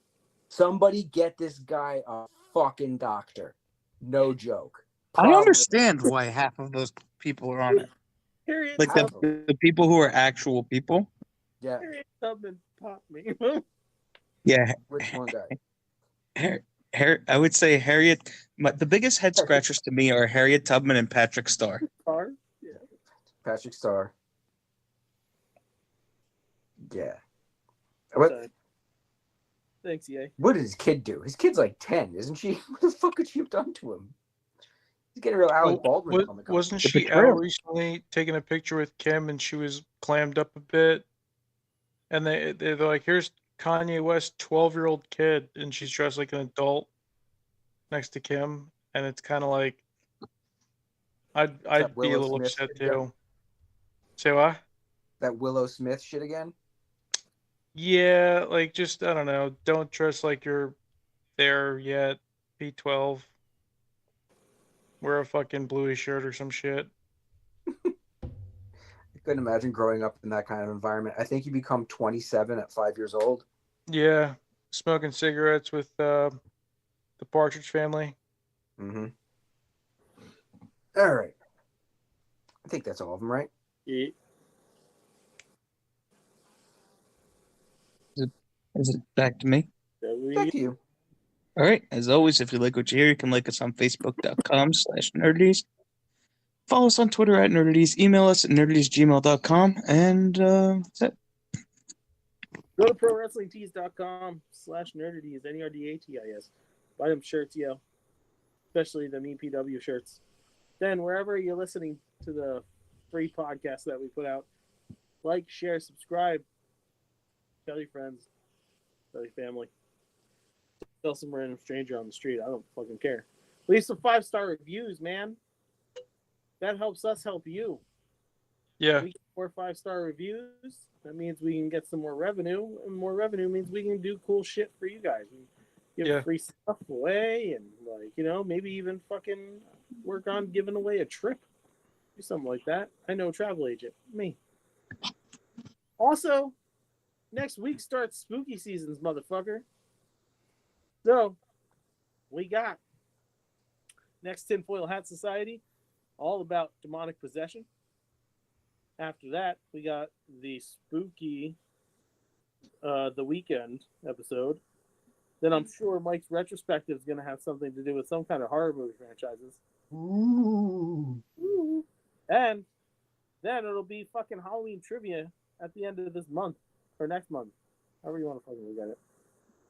Somebody get this guy a fucking doctor. No joke. I understand why half of those people are on it. Harriet Like the people who are actual people. Yeah. Tubman popped me. Yeah, Which one guy? I would say Harriet. The biggest head scratchers to me are Harriet Tubman and Patrick Starr. Starr? Yeah. Patrick Starr. Yeah. What, Thanks, EA. what did his kid do? His kid's like 10, isn't she? What the fuck could she have done to him? He's getting real Alec Baldwin on the cover. Wasn't The she betrayal. out recently taking a picture with Kim and she was clammed up a bit? And they're like, here's Kanye West's 12-year-old kid, and she's dressed like an adult next to Kim, and it's kind of like I'd be a Willow little Smith upset video? too. Say what? That Willow Smith shit again? Yeah, like just I don't know. Don't dress like you're there yet. B12. Wear a fucking bluey shirt or some shit. I couldn't imagine growing up in that kind of environment. I think you become 27 at 5 years old. Yeah, smoking cigarettes with the Partridge Family. Mm-hmm. All right. I think that's all of them, right? Yeah. Is it back to me? Back to you. All right. As always, if you like what you hear, you can like us on Facebook.com/Nerdaties. Follow us on Twitter at Nerdaties. Email us at nerdatiesgmail.com. And that's it. Go to prowrestlingtees.com/nerdaties, NERDATIS. Buy them shirts, yo. Especially the EPW shirts. Then, wherever you're listening to the free podcast that we put out, like, share, subscribe. Tell your friends. Tell your family. Tell some random stranger on the street. I don't fucking care. Leave some 5-star reviews, man. That helps us help you. Yeah. We get more 5-star reviews. That means we can get some more revenue, and more revenue means we can do cool shit for you guys. We give free stuff away, and maybe even fucking work on giving away a trip, do something like that. I know a travel agent, me. Also, next week starts spooky seasons, motherfucker. So we got next Tinfoil Hat Society, all about demonic possession. After that, we got the spooky The Weekend episode. Then I'm sure Mike's retrospective is going to have something to do with some kind of horror movie franchises. Ooh. And then it'll be fucking Halloween trivia at the end of this month, or next month. However you want to fucking look at it.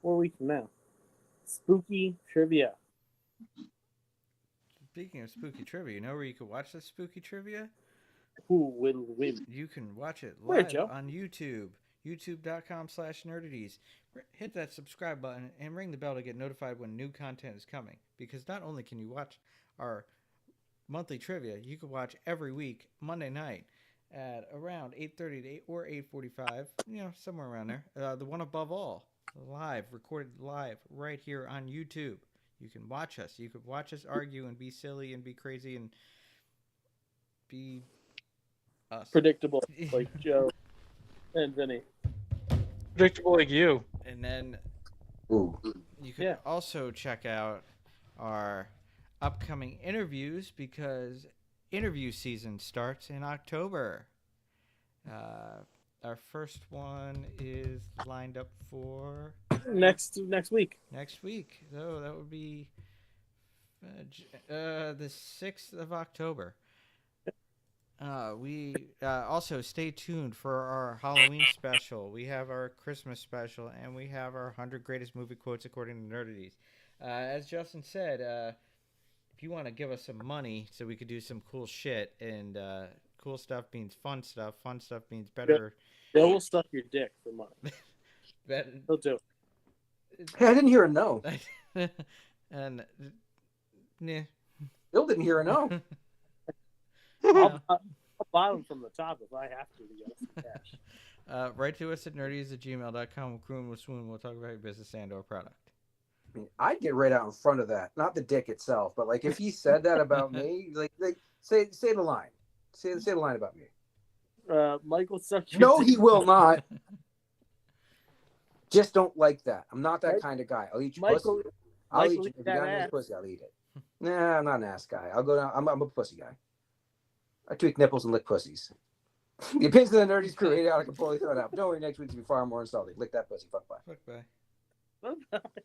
4 weeks from now. Spooky trivia. Speaking of spooky trivia, you know where you can watch the spooky trivia? Who will win? You can watch it Where, live Joe? on YouTube. YouTube.com/Nerdaties. Hit that subscribe button and ring the bell to get notified when new content is coming. Because not only can you watch our monthly trivia, you can watch every week, Monday night, at around 8:30 or 8:45, somewhere around there. The one above all, recorded live, right here on YouTube. You can watch us. You can watch us argue and be silly and be crazy and be us. Predictable, like Joe and Vinny. Predictable like you. And then Ooh. you can also check out our upcoming interviews because interview season starts in October. Our first one is lined up for next week. Next week. So that would be the 6th of October. We also stay tuned for our Halloween special. We have our Christmas special, and we have our 100 greatest movie quotes according to Nerdaties. As Justin said, if you want to give us some money so we could do some cool shit, and cool stuff means fun stuff means better. Bill will suck your dick for money. He'll do Hey, I didn't hear a no. And nah. Bill didn't hear a no. I'll bottom from the top if I have to get us some cash. Write to us at nerdies@gmail.com. We'll croon, we'll swoon, we'll talk about your business and or product. I mean, I'd get right out in front of that. Not the dick itself, but like if he said that about me, like say the line. Say the line about me. Michael suck your No, dick. he will not. Just don't like that. I'm not that kind of guy. I'll eat your Michael, pussy. I'll eat Michael, you. eat If you that got ass. this pussy, I'll eat it. Nah, I'm not an ass guy. I'll go down. I'm a pussy guy. I tweak nipples and lick pussies. The opinions of the Nerdies crew, 8 out, I can fully throw it out. But don't worry, next week's will be far more insulting. Lick that pussy. Fuck bye. Fuck bye. Bye-bye.